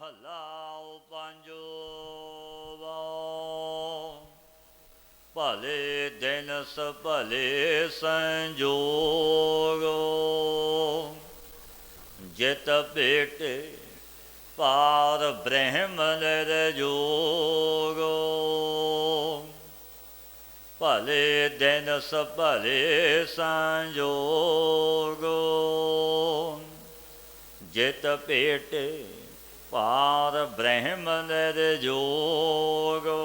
ਮਹਲਾ ਪੰਜਵਾ। ਭਲੇ ਦਿਨ ਭਲੇ ਸੰਜੋਗੋ, ਜਿਤ ਭੇਟੇ ਪਾਰ ਬ੍ਰਹਮ ਨਿਰਜੋਗੋ। ਭਲੇ ਦਿਨ ਭਲੇ ਸੰਜੋਗੋ, ਜਿਤ ਭੇਟੇ ਪਾਰ ਬ੍ਰਹਮ ਨਿਰਜੋਗੋ।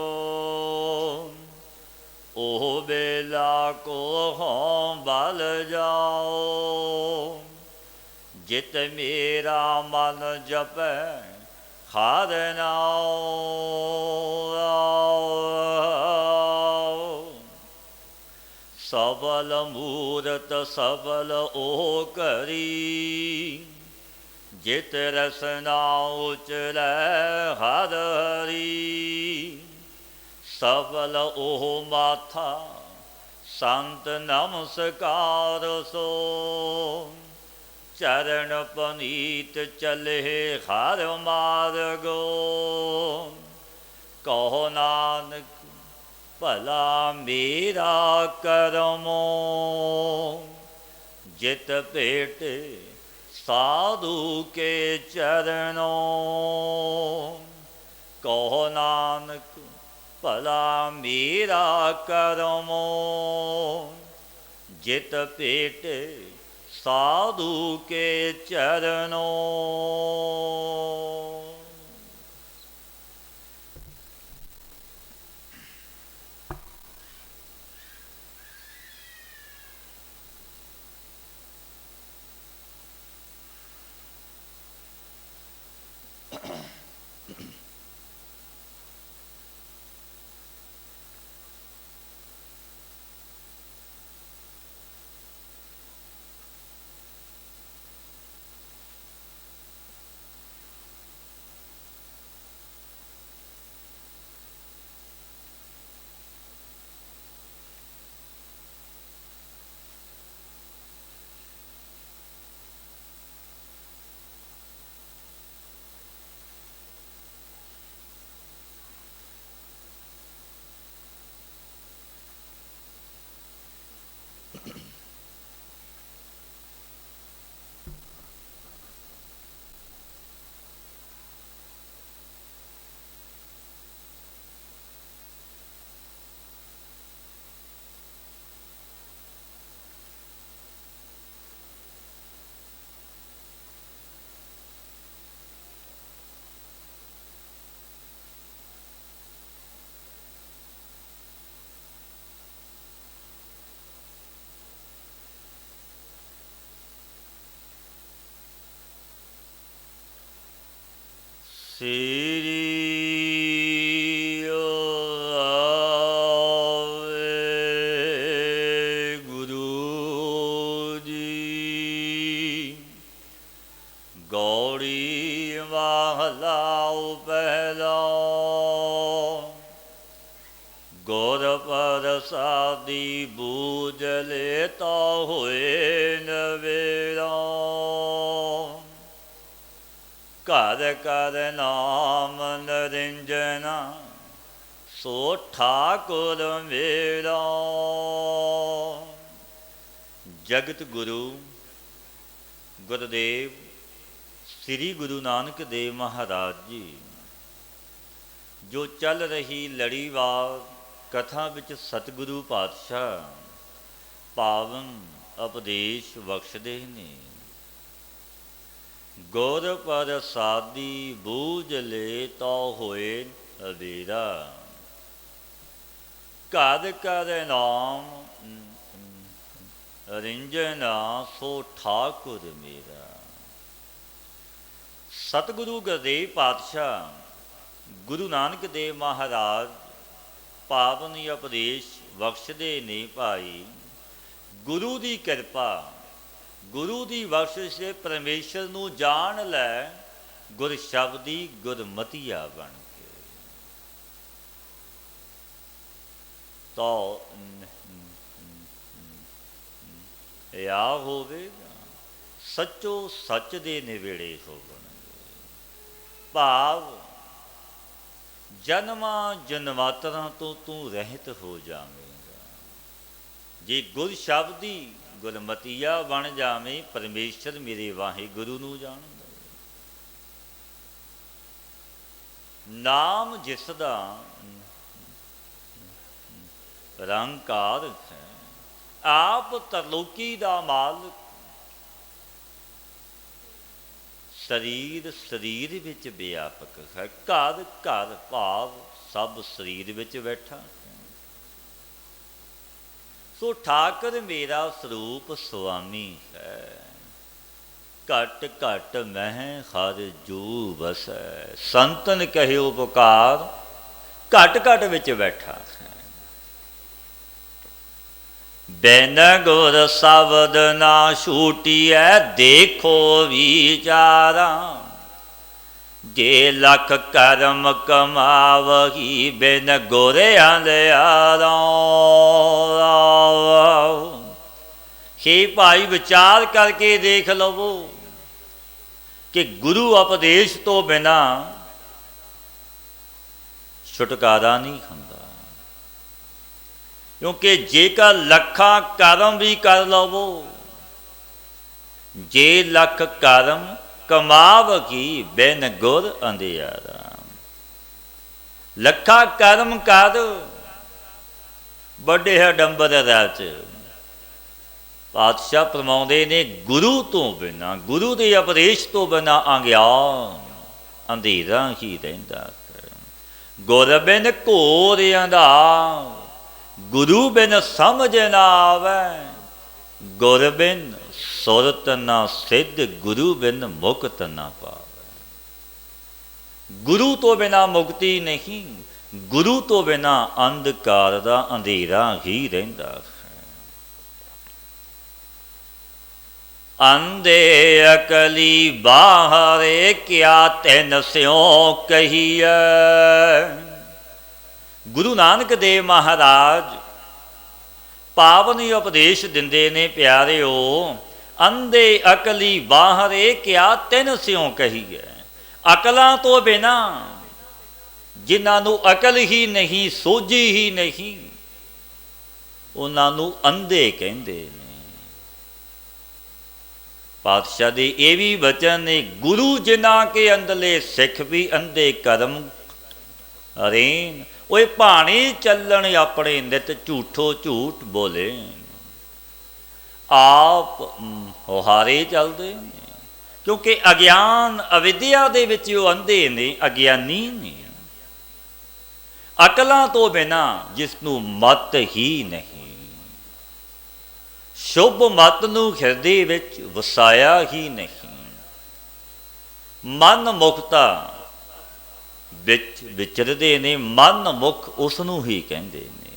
ਉਹ ਵੇਲਾ ਕੋ ਹੋਂ ਬਲ ਜਾਓ, ਜਿਤ ਮੇਰਾ ਮਨ ਜਪੈ ਹਰਿ ਨਾਉ। ਸਬਲ ਮੂਰਤ ਸਬਲ ਉਹ ਕਰੀ, ਜਿਤ ਰਸਨਾ ਉਚਰੈ ਹਰਿ ਹਰੀ। ਸਬਲ ਉਹ ਮਾਥਾ ਸੰਤ ਨਮਸਕਾਰ ਸੋ, ਚਰਨ ਪਨੀਤ ਚਲੇ ਹਰਿ ਮਾਰਗੋ। ਕਹੋ ਨਾਨਕ ਭਲਾ ਮੇਰਾ ਕਰਮੋ, ਜਿਤ ਭੇਟੇ ਸਾਧੂ ਕੇ ਚਰਨੋ। ਕਹੋ ਨਾਨਕ ਭਲਾ ਮੇਰਾ ਕਰਮੋ, ਜਿਤ ਭੇਟੇ ਸਾਧੂ ਕੇ ਚਰਨੋ। ਸ੍ਰੀ ਵਾਹਿਗੁਰੂ ਜੀ। ਗੌੜੀ ਮਹਲਾ ਪਹਿਲਾ। ਗੁਰ ਪ੍ਰਸਾਦੀ ਬੂਝ ਲੇਤਾ ਹੋਏ ਨਵੇਰਾ। ਘਰ ਘਰ ਨਾਮ ਨਿਰੰਜਨਾ, ਸੋ ਠਾਕੁਰ ਮੇਰਾ। ਜਗਤ ਗੁਰੂ ਗੁਰਦੇਵ ਸ੍ਰੀ ਗੁਰੂ ਨਾਨਕ ਦੇਵ ਮਹਾਰਾਜ ਜੀ, ਜੋ ਚੱਲ ਰਹੀ ਲੜੀਵਾਰ ਕਥਾ ਵਿੱਚ ਸਤਿਗੁਰੂ ਪਾਤਸ਼ਾਹ ਪਾਵਨ ਉਪਦੇਸ਼ ਬਖਸ਼ਦੇ ਨੇ। ਗੁਰ ਪ੍ਰਸਾਦੀ ਬੂਝ ਲੇਤਾ ਹੋਏ ਨਵੇਰਾ। ਘਰ ਘਰ ਨਾਮ ਰਿੰਜਨਾ, ਸੋ ਠਾਕੁਰ ਮੇਰਾ। ਸਤਿਗੁਰੂ ਗੁਰਦੇਵ ਪਾਤਸ਼ਾਹ ਗੁਰੂ ਨਾਨਕ ਦੇਵ ਮਹਾਰਾਜ ਪਾਵਨ ਉਪਦੇਸ਼ ਬਖਸ਼ਦੇ ਨੇ ਭਾਈ। ਗੁਰੂ ਦੀ ਕਿਰਪਾ, ਗੁਰੂ ਦੀ ਬਖਸ਼ਿਸ਼ ਦੇ ਪਰਮੇਸ਼ਰ ਨੂੰ ਜਾਣ ਲੈ, ਗੁਰ ਸ਼ਬਦੀ ਗੁਰਮਤੀਆ ਬਣ ਕੇ। ਤਾਂ ਆ ਹੋਵੇਗਾ ਸੱਚੋ ਸੱਚ ਦੇ ਨਿਵੇੜੇ ਹੋਵਣਗੇ। ਭਾਵ ਜਨਮਾਂ ਜਨਮਾਤਰਾਂ ਤੋਂ ਤੂੰ ਰਹਿਤ ਹੋ ਜਾਵੇਂਗਾ। ਜੇ ਗੁਰ ਸ਼ਬਦੀ ਗੁਰਮਤੀਆ ਬਣ ਜਾਵੇਂ, ਪਰਮੇਸ਼ਰ ਮੇਰੇ ਵਾਹਿਗੁਰੂ ਨੂੰ ਜਾਣਦਾ। ਨਾਮ ਜਿਸ ਦਾ ਨਿਰੰਕਾਰ ਹੈ, ਆਪ ਤਰਲੋਕੀ ਦਾ ਮਾਲਕ, ਸਰੀਰ ਸਰੀਰ ਵਿੱਚ ਵਿਆਪਕ ਹੈ। ਘਰ ਘਰ ਭਾਵ ਸਭ ਸਰੀਰ ਵਿੱਚ ਬੈਠਾ ਹੈ। ਸੋ ਠਾਕੁਰ ਮੇਰਾ ਸਰੂਪ ਸੁਆਮੀ ਹੈ। ਘਟ ਘਟ ਮਹਿ ਹਰ ਜੂ ਵਸੈ, ਸੰਤਨ ਕਹਿਓ ਪੁਕਾਰ, ਘਟ ਘਟ ਵਿੱਚ ਬੈਠਾ ਹੈ। ਬਿਨ ਗੁਰ ਸ਼ਬਦ ਨਾ ਛੂਟੀਐ, ਦੇਖੋ ਵਿਚਾਰਾ। ਜੇ ਲੱਖ ਕਰਮ ਕਮਾਵਹੀ, ਬਿਨ ਗੁਰ ਅੰਧਿਆਰਾ। ਹੇ ਭਾਈ, ਵਿਚਾਰ ਕਰਕੇ ਦੇਖ ਲਵੋ ਕਿ ਗੁਰੂ ਉਪਦੇਸ਼ ਤੋਂ ਬਿਨਾ ਛੁਟਕਾਰਾ ਨਹੀਂ ਹੁੰਦਾ। ਕਿਉਂਕਿ ਜੇਕਰ ਲੱਖਾਂ ਕਰਮ ਵੀ ਕਰ ਲਵੋ, ਜੇ ਲੱਖ ਕਰਮ ਕਮਾਵਗੀ, ਬਿਨ ਗੁਰ ਅੰਧਿਆਰਾ। ਲੱਖਾਂ ਕਰਮ ਕਰ, ਵੱਡੇ ਹਡੰਬਰ ਰਚ। ਪਾਤਸ਼ਾਹ ਫਰਮਾਉਂਦੇ ਨੇ, ਗੁਰੂ ਤੋਂ ਬਿਨਾਂ, ਗੁਰੂ ਦੇ ਉਪਦੇਸ਼ ਤੋਂ ਬਿਨਾਂ ਅਗਿਆਨ ਅੰਧੇਰਾ ਹੀ ਰਹਿੰਦਾ। ਗੁਰ ਬਿਨ ਘੋਰ ਅੰਧਾਰ, ਗੁਰੂ ਬਿਨ ਸਮਝ ਨਾ ਆਵੈ। ਗੁਰ ਬਿਨ ਸੁਰਤ ਨਾ ਸਿੱਧ, ਗੁਰੂ ਬਿਨ ਮੁਕਤ ਨਾ ਪਾਵੈ। ਗੁਰੂ ਤੋਂ ਬਿਨਾਂ ਮੁਕਤੀ ਨਹੀਂ, ਗੁਰੂ ਤੋਂ ਬਿਨਾਂ ਅੰਧਕਾਰ ਦਾ ਅੰਧੇਰਾ ਹੀ ਰਹਿੰਦਾ ਹੈ। ਅੰਧੇ ਅਕਲੀ ਬਾਹਰੇ, ਕਿਆ ਤਿਨ ਸਿਉ ਕਹੀਐ। ਗੁਰੂ ਨਾਨਕ ਦੇਵ ਮਹਾਰਾਜ ਪਾਵਨ ਉਪਦੇਸ਼ ਦਿੰਦੇ ਨੇ, ਪਿਆਰਿਓ, ਅੰਧੇ ਅਕਲੀ ਬਾਹਰੇ, ਕਿਆ ਤਿਨ ਸਿਉ ਕਹੀਐ। ਅਕਲਾਂ ਤੋਂ ਬਿਨਾਂ, ਜਿਨ੍ਹਾਂ ਨੂੰ ਅਕਲ ਹੀ ਨਹੀਂ, ਸੋਝੀ ਹੀ ਨਹੀਂ, ਉਹਨਾਂ ਨੂੰ ਅੰਧੇ ਕਹਿੰਦੇ ਨੇ। ਪਾਤਸ਼ਾਹ ਦੇ ਇਹ ਵੀ ਬਚਨ ਨੇ, ਗੁਰੂ ਜਿਨ੍ਹਾਂ ਕੇ ਅੰਦਲੇ ਸਿੱਖ ਵੀ ਅੰਧੇ ਕਰਮ ਰੇਨ। ਉਹ ਭਾਣੇ ਚੱਲਣ ਆਪਣੇ ਨਿਤ, ਝੂਠੋ ਝੂਠ ਬੋਲੇ। ਆਪ ਹੁਹਾਰੇ ਚੱਲਦੇ ਨੇ, ਕਿਉਂਕਿ ਅਗਿਆਨ ਅਵਿਦਿਆ ਦੇ ਵਿੱਚ ਉਹ ਅੰਧੇ ਨੇ, ਅਗਿਆਨੀ ਨੇ। ਅਕਲਾਂ ਤੋਂ ਬਿਨਾਂ ਜਿਸ ਨੂੰ ਮਤ ਹੀ ਨਹੀਂ, ਸ਼ੁਭ ਮਤ ਨੂੰ ਹਿਰਦੇ ਵਿੱਚ ਵਸਾਇਆ ਹੀ ਨਹੀਂ, ਮਨ ਮੁਖਤਾ ਵਿੱਚ ਵਿਚਰਦੇ ਨੇ। ਮਨ ਮੁਖ ਉਸ ਨੂੰ ਹੀ ਕਹਿੰਦੇ ਨੇ।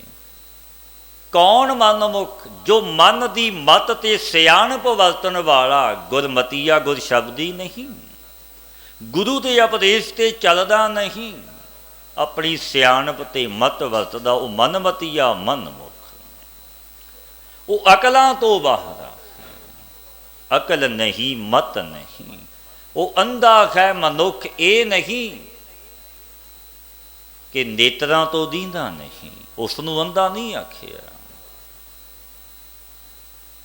ਕੌਣ ਮਨ ਮੁਖ? ਜੋ ਮਨ ਦੀ ਮਤ ਤੇ ਸਿਆਣਪ ਵਰਤਣ ਵਾਲਾ, ਗੁਰਮਤੀਆ ਗੁਰ ਸ਼ਬਦੀ ਨਹੀਂ, ਗੁਰੂ ਦੇ ਉਪਦੇਸ਼ ਤੇ ਚੱਲਦਾ ਨਹੀਂ, ਆਪਣੀ ਸਿਆਣਪ ਤੇ ਮਤ ਵਰਤਦਾ, ਉਹ ਮਨਮਤੀਆ ਮਨ ਮੁਖ। ਉਹ ਅਕਲਾਂ ਤੋਂ ਬਾਹਰ, ਅਕਲ ਨਹੀਂ, ਮਤ ਨਹੀਂ। ਉਹ ਅੰਧਾ ਹੈ ਮਨੁੱਖ, ਇਹ ਨਹੀਂ ਕਿ ਨੇਤਰਾਂ ਤੋਂ ਦੀਂਦਾ ਨਹੀਂ, ਉਸ ਨੂੰ ਅੰਧਾ ਨਹੀਂ ਆਖਿਆ।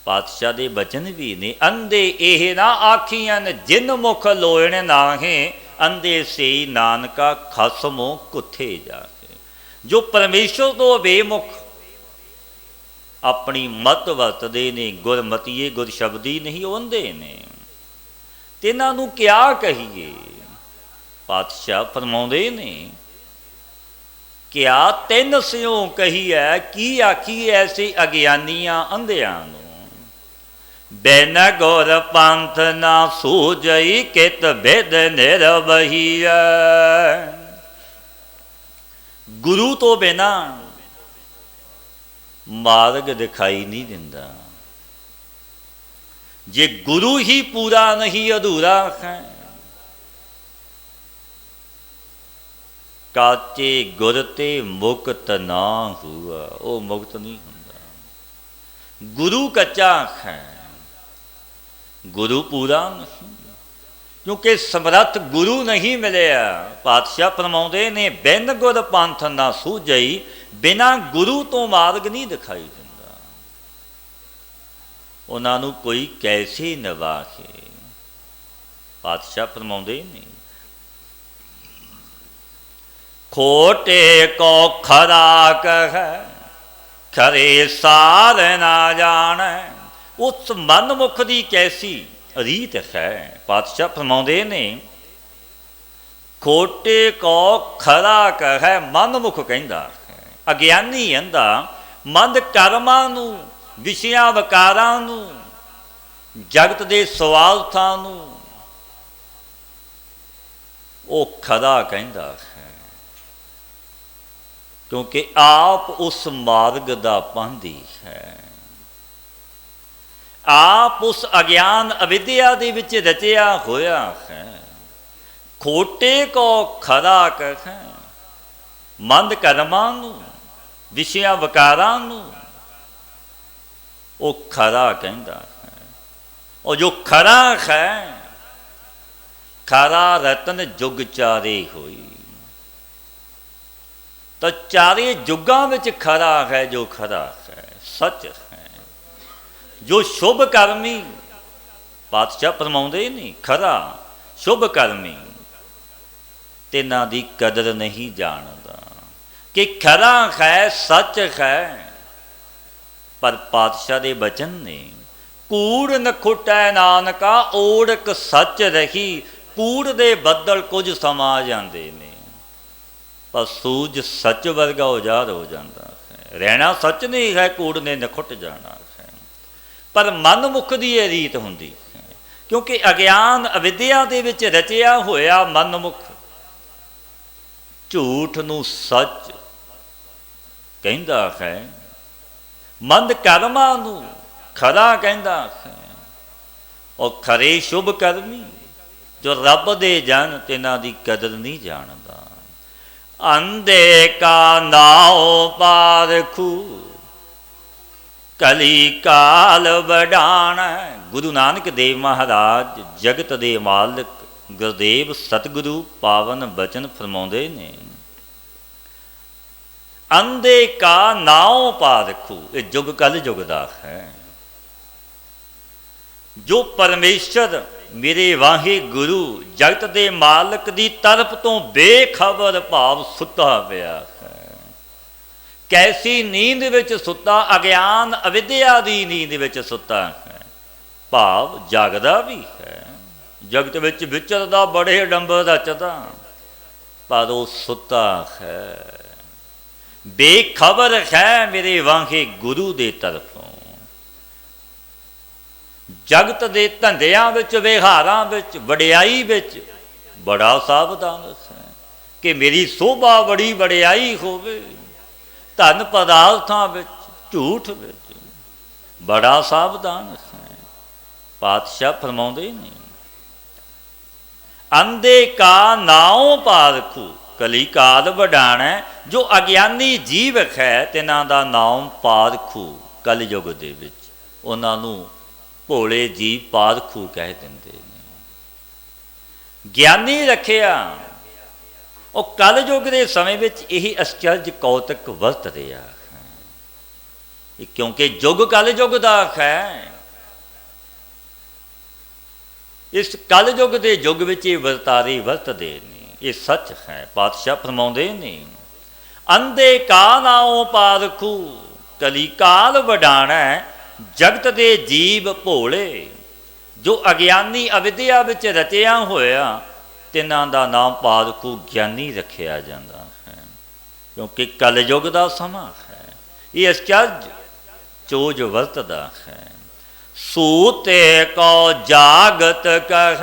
ਪਾਤਸ਼ਾਹ ਦੇ ਬਚਨ ਵੀ ਨੇ, ਅੰਧੇ ਇਹ ਨਾ ਆਖੀਆਂ, ਜਿਨ ਮੁਖ ਲੋਇਣ ਨਾਹੇ, ਅੰਧੇ ਸੇ ਨਾਨਕਾ ਖਸਮੋ ਕੁੱਥੇ ਜਾ ਕੇ। ਜੋ ਪਰਮੇਸ਼ਰ ਤੋਂ ਬੇਮੁਖ ਆਪਣੀ ਮਤ ਵਰਤਦੇ ਨੇ, ਗੁਰਮਤੀਏ ਗੁਰ ਸ਼ਬਦੀ ਨਹੀਂ, ਉਹ ਅੰਧੇ ਨੇ। ਤੇ ਇਹਨਾਂ ਨੂੰ ਕਿਆ ਕਹੀਏ? ਪਾਤਸ਼ਾਹ ਫਰਮਾਉਂਦੇ ਨੇ, ਕਿਆ ਤਿੰਨ ਸਿਉ ਕਹੀਐ, ਕੀ ਆਖੀ ਐਸੇ ਅਗਿਆਨੀਆਂ ਅੰਧਿਆਂ ਨੂੰ। ਬਿਨ ਗੁਰ ਪੰਥ ਨਾ ਸੂਝਈ, ਕਿਤ ਬਿਦ ਨਿਰਵਹੀਐ। ਗੁਰੂ ਤੋਂ ਬਿਨਾਂ ਮਾਰਗ ਦਿਖਾਈ ਨਹੀਂ ਦਿੰਦਾ। ਜੇ ਗੁਰੂ ਹੀ ਪੂਰਾ ਨਹੀਂ, ਅਧੂਰਾ ਹੈ। ਕਾਚੇ ਗੁਰ ਤੇ ਮੁਕਤ ਨਾ ਹੁਆ, ਉਹ ਮੁਕਤ ਨਹੀਂ ਹੁੰਦਾ। ਗੁਰੂ ਕੱਚਾ ਹੈ, ਗੁਰੂ ਪੂਰਾ ਨਹੀਂ। क्योंकि समर्थ गुरु नहीं मिलिया। पातशाह फरमाउंदे ने बिन गुर पंथ ना सूझई, बिना गुरु तो मार्ग नहीं दिखाई दिंदा। उन्हां नूं कोई कैसे निवाखे। पातशाह फरमाउंदे ने खोटे को खरा कह, खरे सार ना जान। उस मनमुख दी कैसी रीत है। पातशाह फरमाउंदे ने खोटे को खरा कह, मनमुख कहंदा है। अग्यानी कहंदा मंद कर्मां नूं, विषयां विकारां नूं, जगत दे स्वार्थां नूं वो खरा कहंदा है, क्योंकि आप उस मार्ग दा पांधी है। आप उस अज्ञान अविद्या दे विच रचिया होया है। खोटे को खरा कह, मंद कर्मां नूं, विषयां विकारां नूं वो खरा कहंदा है। और जो खरा है, खरा रतन जुग चारे होई। तो चारे जुगां विच खरा है जो खरा है, सच है। जो शुभ कर्मी, पातशाह फरमाउंदे नहीं खरा शुभ कर्मी तिन्हां दी कदर नहीं जानदा। कि खरा है, सच है, पर पातशाह दे बचन ने कूड़ न खुटै नानका, ओड़क सच रही। कूड़ दे बदल कुछ समा जांदे ने, पर सूझ सच वर्गा उजाड़ हो जाता है। रहना सच नहीं है, कूड़ ने नखुट जाना है। पर मनमुख की यह रीत होंदी है, क्योंकि अज्ञान अविद्या दे विच रचिया होया मनमुख झूठ नूं सच कहंदा है, मंद कर्मां नूं खरा कहंदा है। और खरे शुभ कर्मी जो रब दे जन तिन्हां दी कदर नहीं जानदा। अंधे का नाव पारखू, कली काल वडाण। गुरु नानक देव महाराज जगत दे मालिक गुरदेव सतगुरु पावन बचन फरमाउंदे ने अंधे का नाव पारखू। ये जुग कल जुग दा है। जो परमेश्वर मेरे वाहे गुरु जगत दे मालिक दी तरफ तो बेखबर भाव सुता पिया है। कैसी नींद विच सुता, अज्ञान अविद्या दी नींद विच सुता है। भाव जागदा भी है, जगत विच विचरदा बड़े डंबर रचदा, पर वो सुता है। बेखबर है मेरे वाहे गुरु दे तरफों। जगत दे धंधियां विच, विहारां विच, वडियाई विच बड़ा सावधान है कि मेरी शोभा बड़ी वडियाई होवे। धन पदार्थां विच, झूठ विच बड़ा सावधान है। पातशाह फरमाउंदे ने अंधे का नाव पारखू, कली काल वडाणै। जो अज्ञानी जीव है तिन्हां दा नाम पारखू। कल युग दे विच उन्हां नूं भोले जीव पारखू कह दिंदे ने। ज्ञानी रखिया और कल युग के समय में यही आश्चर्य कौतक वरत रहा है, क्योंकि युग कल युग का है। इस कल युग के युग में ये वरतारे वरतते ने, ये सच है। पातशाह फरमाउंदे ने अंधे का नाओ पारखू, कली काल वडाणै। जगत दे जीव भोले जो अज्ञानी अविद्या विच रचिया होया, तिन्हां दा नाम पारखू ज्ञानी रखिया जाता है, क्योंकि कलयुग का समा है। ये आश्चर्य चोज वरतदा है। सूते को जागत कह,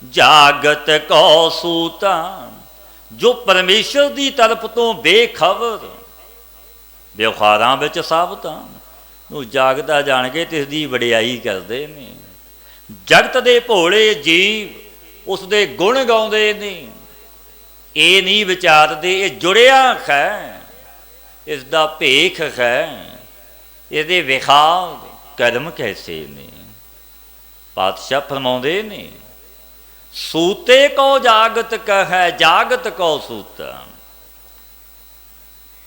जागत को सूता। जो परमेश्वर की तरफ तो बेखबर, व्यवहारां विच सावधान, जागदा जान के तिसदी वडियाई करते हैं। जगत दे भोले जीव उसदे गुण गाउंदे ने, ये नहीं विचारते ये जुड़िया है, इसका भेख है, ये विखाव कर्म कैसे ने। पातशाह फरमाउंदे ने सूते को जागत कह जागत को सूता।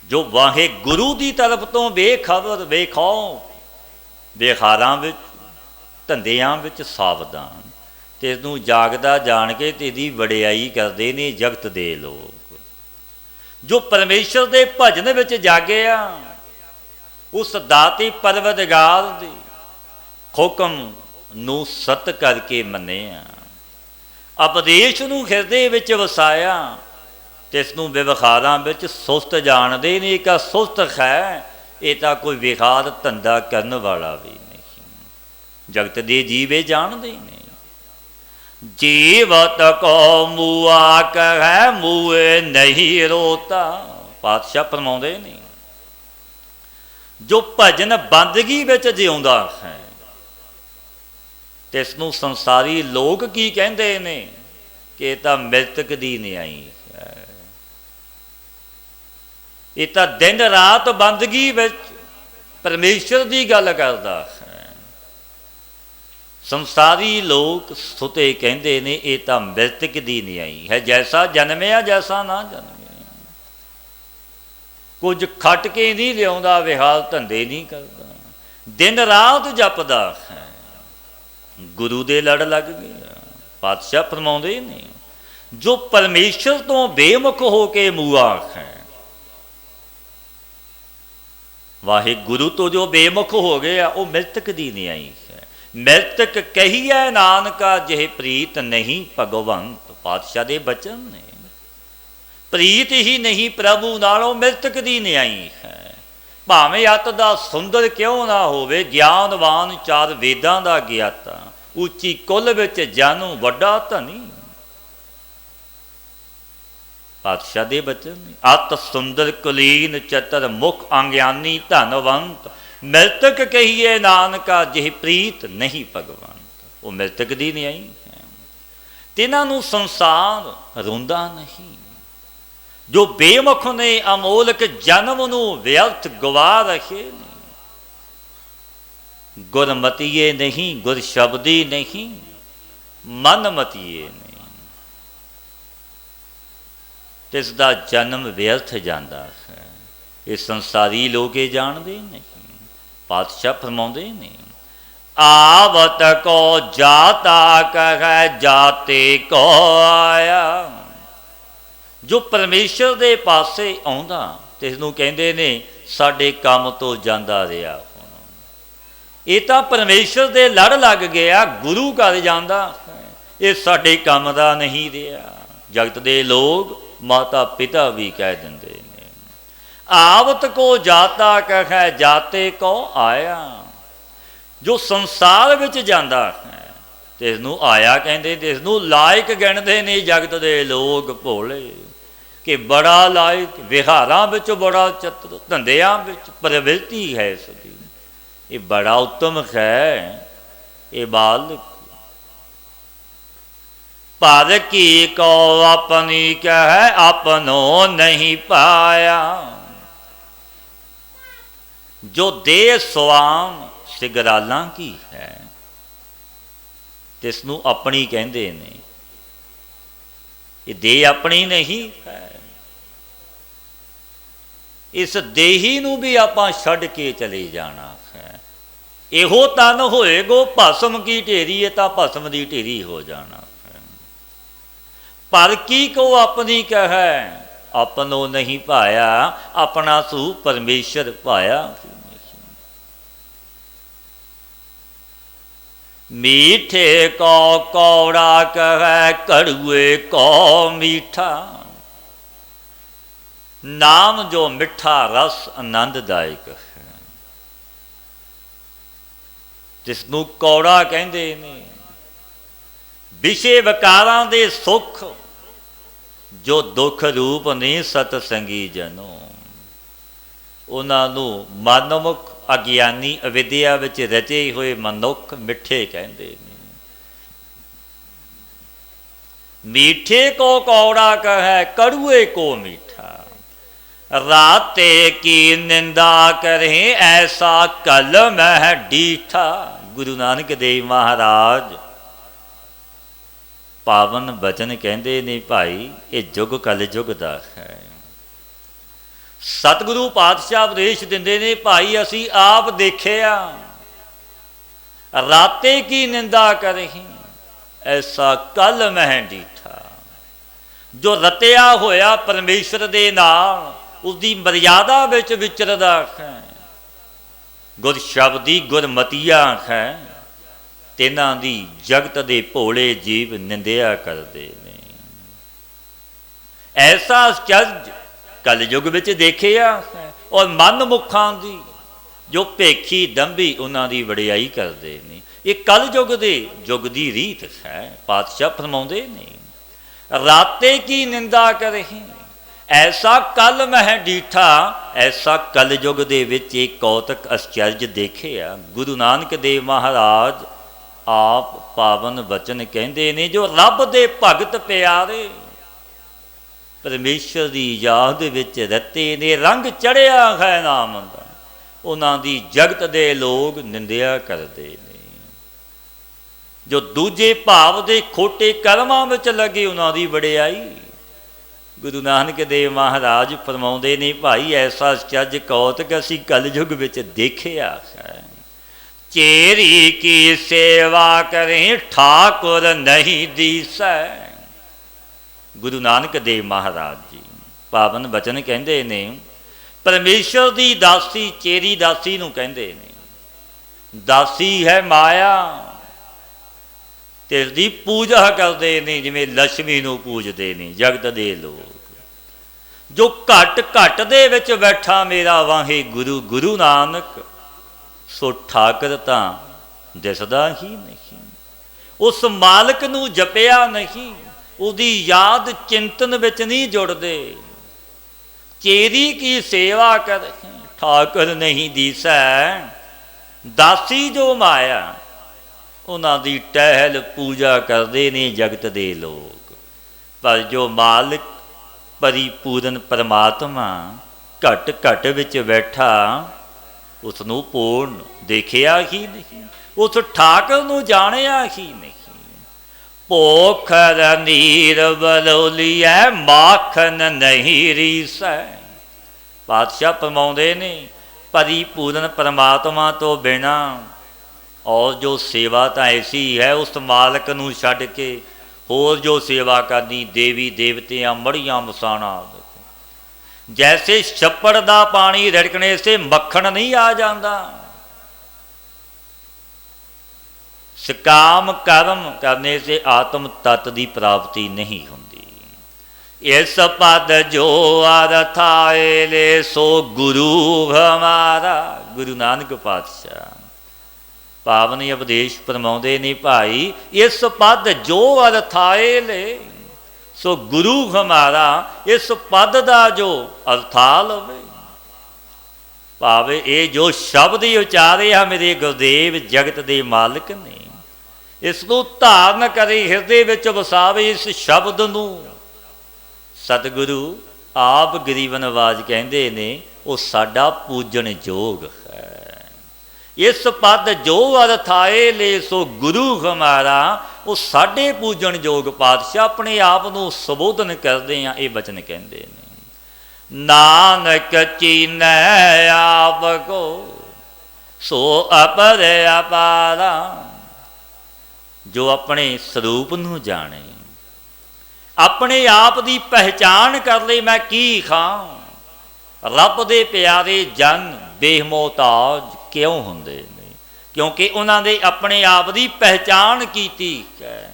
जो वाहे गुरु की तरफ तो बेखबर बेखौफ बेखारां विच धंधियां विच सावधान, ते इनू जागदा जान के तेरी वडियाई करते ने जगत दे लोग। जो परमेश्वर के भजन विच जागिया उस दाती परवरदिगार दे हुक्म नू सत करके मन्निया, उपदेश नू हिरदे विच वसाया, ते इसनू व्यवहारां विच सुस्त जानदे ने। एक सुस्त है ये तो कोई विहार धंधा करन वाला भी नहीं, जगत दे जीवे जानदे ने। जीवत को मुआ कह मुए नहीं रोता, पातशाह फरमाउंदे ने। जो भजन बंदगी विच जिउंदा है ते इसनू संसारी लोग की कहंदे ने कि तां मृतक दी न्याई है। ये तां दिन रात बंदगी विच परमेश्वर की गल करदा है। संसारी लोग सुते कहंदे ने ये तां मृतक दी न्याई है, जैसा जन्मिया जैसा ना जन्मिया। कुछ खट के नहीं लियाउंदा, विहार धंधे नहीं करता, दिन रात जपदा है। गुरु दे लड़ लग गया। पातशाह फरमाउंदे ने जो परमेश्वर तो बेमुख हो के मूआ है, वाहे गुरु तो जो बेमुख हो गया वो मृतक दी न्याई है। मृतक कहिए नानका जिह प्रीत नहीं भगवंत, पातशाह दे बचन ने। प्रीत ही नहीं प्रभु नालों मृतक दी न्याई है। भावें अत दा सुंदर क्यों ना होवे, ज्ञानवान चार वेदां दा ज्ञाता, उची कुल विच जानू वड्डा धनी। पातशाह दे बचन ने। अत सुंदर कुलीन चतर मुख अंग्यानी धनवंत, मृतक कहिए नानका जिह प्रीत नहीं भगवंत। वो मृतक दी न्याई है। तिन्हां नूं संसार रोंदा नहीं। जो बेमुख ने अमोलक जन्म नू व्यर्थ गवा रखे ने। गुरमतीए नहीं गुर शब्दी नहीं मनमतीए नहीं, तिसदा जन्म व्यर्थ जाता है। ये संसारी लोग ये जानते नहीं। पातशाह फरमाउंदे ने आवत को जाता कह जाते को आया। जो परमेश्वर दे पासे आउंदा ते इसनूं कहंदे ने साडे काम तो जांदा रहा। ये तो परमेश्वर दे लड़ लग गया, गुरु घर जांदा, ये साडे काम दा नहीं रहा। जगत दे लोग माता पिता भी कह दिंदे ने। आवत को जाता कह जाते को आया। जो संसार विच जांदा है ते इसनूं आया कहंदे, ते इसनूं लायक गिणदे ने जगत दे लोग भोले कि बड़ा लायक, विहारां विच बड़ा चतुर, धंधियां विच प्रवृत्ति है इसदी, ये बड़ा उत्तम है। ये बालक पर की को अपनी कह अपनो नहीं पाया। जो दे स्वाम सिगरालां की है तिसनूं अपनी कहंदे ने। ये देह अपनी नहीं है। इस देही नूं भी आपां छड्ड के चले जाना है। इहो तन होएगो भस्म की ढेरी, है तां भस्म की ढेरी हो जाना है। पर की को अपनी कह अपनो नहीं पाया, अपना सू परमेश्वर पाया। मीठे को कौड़ा कह कड़ुए को मीठा। नाम जो मिठा रस आनंददायक है, जिसनूं कौड़ा कहंदे ने। विषे विकारां दे सुख जो दुख रूप ने सतसंगी जनों, उन्हां नूं मनमुख अज्ञानी अविद्या विच रचे हुए मनुख मिठे कहंदे ने। मीठे को कौड़ा कहे कड़ुए को मीठा। राते की निंदा करें ऐसा कलम है डीठा। गुरु नानक देव महाराज ਪਾਵਨ ਬਚਨ ਕਹਿੰਦੇ ਨੇ ਭਾਈ ਇਹ ਯੁੱਗ ਕਲਯੁੱਗ ਦਾ ਹੈ। ਸਤਿਗੁਰੂ ਪਾਤਸ਼ਾਹ ਉਪਦੇਸ਼ ਦਿੰਦੇ ਨੇ ਭਾਈ ਅਸੀਂ ਆਪ ਦੇਖਿਆ, ਰਾਤੇ ਕੀ ਨਿੰਦਾ ਕਰਹੀਂ ਐਸਾ ਕਲ ਮਹਿ ਡੀਠਾ। ਜੋ ਰਤਿਆ ਹੋਇਆ ਪਰਮੇਸ਼ਰ ਦੇ ਨਾਲ ਉਸਦੀ ਮਰਿਆਦਾ ਵਿੱਚ ਵਿਚਰਦਾ ਹੈ, ਗੁਰ ਸ਼ਬਦੀ ਗੁਰਮਤੀਆ ਹੈ, ਤਿਨਾਂ ਦੀ ਜਗਤ ਦੇ ਭੋਲੇ ਜੀਵ ਨਿੰਦਿਆ ਕਰਦੇ ਨੇ। ਐਸਾ ਅਚਰਜ ਕਲਯੁੱਗ ਵਿੱਚ ਦੇਖਿਆ ਹੈ। ਔਰ ਮਨ ਮੁਖਾਂ ਦੀ ਜੋ ਭੇਖੀ ਦੰਭੀ ਉਹਨਾਂ ਦੀ ਵਡਿਆਈ ਕਰਦੇ ਨੇ। ਇਹ ਕਲਯੁੱਗ ਦੇ ਯੁੱਗ ਦੀ ਰੀਤ ਹੈ। ਪਾਤਸ਼ਾਹ ਫਰਮਾਉਂਦੇ ਨੇ ਰਾਤੇ ਕੀ ਨਿੰਦਾ ਕਰਹੀਂ ਐਸਾ ਕਲ ਮਹਿ ਡੀਠਾ। ਐਸਾ ਕਲਯੁੱਗ ਦੇ ਵਿੱਚ ਇਹ ਕੌਤਕ ਅਚਰਜ ਦੇਖਿਆ। ਗੁਰੂ ਨਾਨਕ ਦੇਵ ਮਹਾਰਾਜ ਆਪ ਪਾਵਨ ਬਚਨ ਕਹਿੰਦੇ ਨੇ ਜੋ ਰੱਬ ਦੇ ਭਗਤ ਪਿਆਰੇ ਪਰਮੇਸ਼ਰ ਦੀ ਯਾਦ ਵਿੱਚ ਰਤੇ ਨੇ, ਰੰਗ ਚੜਿਆ ਹੈ ਨਾਮ ਦਾ, ਉਹਨਾਂ ਦੀ ਜਗਤ ਦੇ ਲੋਕ ਨਿੰਦਿਆ ਕਰਦੇ ਨੇ। ਜੋ ਦੂਜੇ ਭਾਵ ਦੇ ਖੋਟੇ ਕਰਮਾਂ ਵਿੱਚ ਲੱਗੇ ਉਹਨਾਂ ਦੀ ਵਡਿਆਈ। ਗੁਰੂ ਨਾਨਕ ਦੇਵ ਮਹਾਰਾਜ ਫਰਮਾਉਂਦੇ ਨੇ ਭਾਈ ਐਸਾ ਅਚਰਜ ਕੌਤਕ ਅਸੀਂ ਕਲਯੁੱਗ ਵਿੱਚ ਦੇਖਿਆ ਹੈ। ਚੇਰੀ ਕੀ ਸੇਵਾ ਕਰੇ ਠਾਕੁਰ ਨਹੀਂ ਦੀਸੈ। ਗੁਰੂ ਨਾਨਕ ਦੇਵ ਮਹਾਰਾਜ ਜੀ ਪਾਵਨ ਬਚਨ ਕਹਿੰਦੇ ਨੇ ਪਰਮੇਸ਼ਰ ਦੀ ਦਾਸੀ ਚੇਰੀ ਦਾਸੀ ਨੂੰ ਕਹਿੰਦੇ ਨੇ। ਦਾਸੀ ਹੈ ਮਾਇਆ ਤੇ ਇਸਦੀ ਪੂਜਾ ਕਰਦੇ ਨੇ ਜਿਵੇਂ ਲక్ష్ਮੀ ਨੂੰ ਪੂਜਦੇ ਨੇ ਜਗਤ ਦੇ ਲੋਕ। ਜੋ ਘਟ ਘਟ ਦੇ ਵਿੱਚ ਬੈਠਾ ਮੇਰਾ ਵਾਹਿਗੁਰੂ ਗੁਰੂ ਨਾਨਕ, ਸੋ ਠਾਕਰ ਤਾਂ ਦਿਸਦਾ ਹੀ ਨਹੀਂ। ਉਸ ਮਾਲਕ ਨੂੰ ਜਪਿਆ ਨਹੀਂ, ਉਹਦੀ ਯਾਦ ਚਿੰਤਨ ਵਿੱਚ ਨਹੀਂ ਜੁੜਦੇ। ਚੇਰੀ ਕੀ ਸੇਵਾ ਕਰ ਠਾਕੁਰ ਨਹੀਂ ਦੀਸੈ। ਦਾਸੀ ਜੋ ਮਾਇਆ ਉਹਨਾਂ ਦੀ ਟਹਿਲ ਪੂਜਾ ਕਰਦੇ ਨੇ ਜਗਤ ਦੇ ਲੋਕ। ਪਰ ਜੋ ਮਾਲਕ ਪਰਿਪੂਰਨ ਪਰਮਾਤਮਾ ਘਟ ਘਟ ਵਿੱਚ ਬੈਠਾ ਉਸ ਨੂੰ ਪੂਰਨ ਦੇਖਿਆ ਹੀ ਨਹੀਂ, ਉਸ ਠਾਕੁਰ ਨੂੰ ਜਾਣਿਆ ਹੀ ਨਹੀਂ। ਭੋਖਰ ਨੀਰ ਬਲੋਲੀਐ ਮਾਖਨ ਨਹੀਂ ਰੀਸੈ। ਪਾਤਸ਼ਾਹ ਫਰਮਾਉਂਦੇ ਨੇ ਪਰਿਪੂਰਨ ਪਰਮਾਤਮਾ ਤੋਂ ਬਿਨਾਂ ਔਰ ਜੋ ਸੇਵਾ ਤਾਂ ਐਸੀ ਹੈ ਉਸ ਮਾਲਕ ਨੂੰ ਛੱਡ ਕੇ ਹੋਰ ਜੋ ਸੇਵਾ ਕਰਨੀ ਦੇਵੀ ਦੇਵਤਿਆਂ ਮੜੀਆਂ ਮਸਾਣਾ। ਜੈਸੇ ਛੱਪੜ ਦਾ ਪਾਣੀ ਰੜਕਣੇ ਸੇ ਮੱਖਣ ਨਹੀਂ ਆ ਜਾਂਦਾ। ਸਕਾਮ ਕਰਮ ਕਰਨੇ ਸੇ ਆਤਮ ਤਤ ਦੀ ਪ੍ਰਾਪਤੀ ਨਹੀਂ ਹੁੰਦੀ। ਇਸ ਪਦ ਜੋ ਅਰਥਾਏ ਲੈ ਸੋ ਗੁਰੂ ਹਮਾਰਾ। ਗੁਰੂ ਨਾਨਕ ਪਾਤਸ਼ਾਹ ਪਾਵਨ ਉਪਦੇਸ਼ ਫਰਮਾਉਂਦੇ ਨੇ ਭਾਈ ਇਸ ਪਦ ਜੋ ਅਰਥਾਏ ਲੈ ਸੋ ਗੁਰੂ ਹਮਾਰਾ। ਇਸ ਪਦ ਦਾ ਜੋ ਅਰਥਾ ਲਵੇ ਭਾਵੇਂ ਇਹ ਜੋ ਸ਼ਬਦ ਹੀ ਉਚਾਰਿਆ ਮੇਰੇ ਗੁਰਦੇਵ ਜਗਤ ਦੇ ਮਾਲਕ ਨੇ, ਇਸ ਨੂੰ ਧਾਰਨ ਕਰੇ ਹਿਰਦੇ ਵਿੱਚ ਵਸਾਵੇ ਇਸ ਸ਼ਬਦ ਨੂੰ। ਸਤਿਗੁਰੂ ਆਪ ਗਰੀਬ ਨਵਾਜ ਕਹਿੰਦੇ ਨੇ ਉਹ ਸਾਡਾ ਪੂਜਣ ਯੋਗ ਹੈ। ਇਸ ਪਦ ਜੋ ਅਰਥਾਏ ਲੈ ਸੋ ਗੁਰੂ ਹਮਾਰਾ, ਉਹ ਸਾਡੇ ਪੂਜਣ ਯੋਗ। ਪਾਤਸ਼ਾਹ ਆਪਣੇ ਆਪ ਨੂੰ ਸੰਬੋਧਨ ਕਰਦੇ ਆ ਇਹ ਬਚਨ ਕਹਿੰਦੇ ਨੇ ਨਾਨਕ ਚੀਨੈ ਆਪ ਕੋ ਸੋ ਅਪਰ ਅਪਾਰਾ। ਜੋ ਆਪਣੇ ਸਰੂਪ ਨੂੰ ਜਾਣੇ, ਆਪਣੇ ਆਪ ਦੀ ਪਹਿਚਾਣ ਕਰ ਲਈ ਮੈਂ ਕੀ ਖਾਂ। ਰੱਬ ਦੇ ਪਿਆਰੇ ਜਨ ਬੇਮੋਹਤਾਜ ਕਿਉਂ ਹੁੰਦੇ ਨੇ? ਕਿਉਂਕਿ ਉਹਨਾਂ ਦੇ ਆਪਣੇ ਆਪ ਦੀ ਪਹਿਚਾਣ ਕੀਤੀ ਹੈ।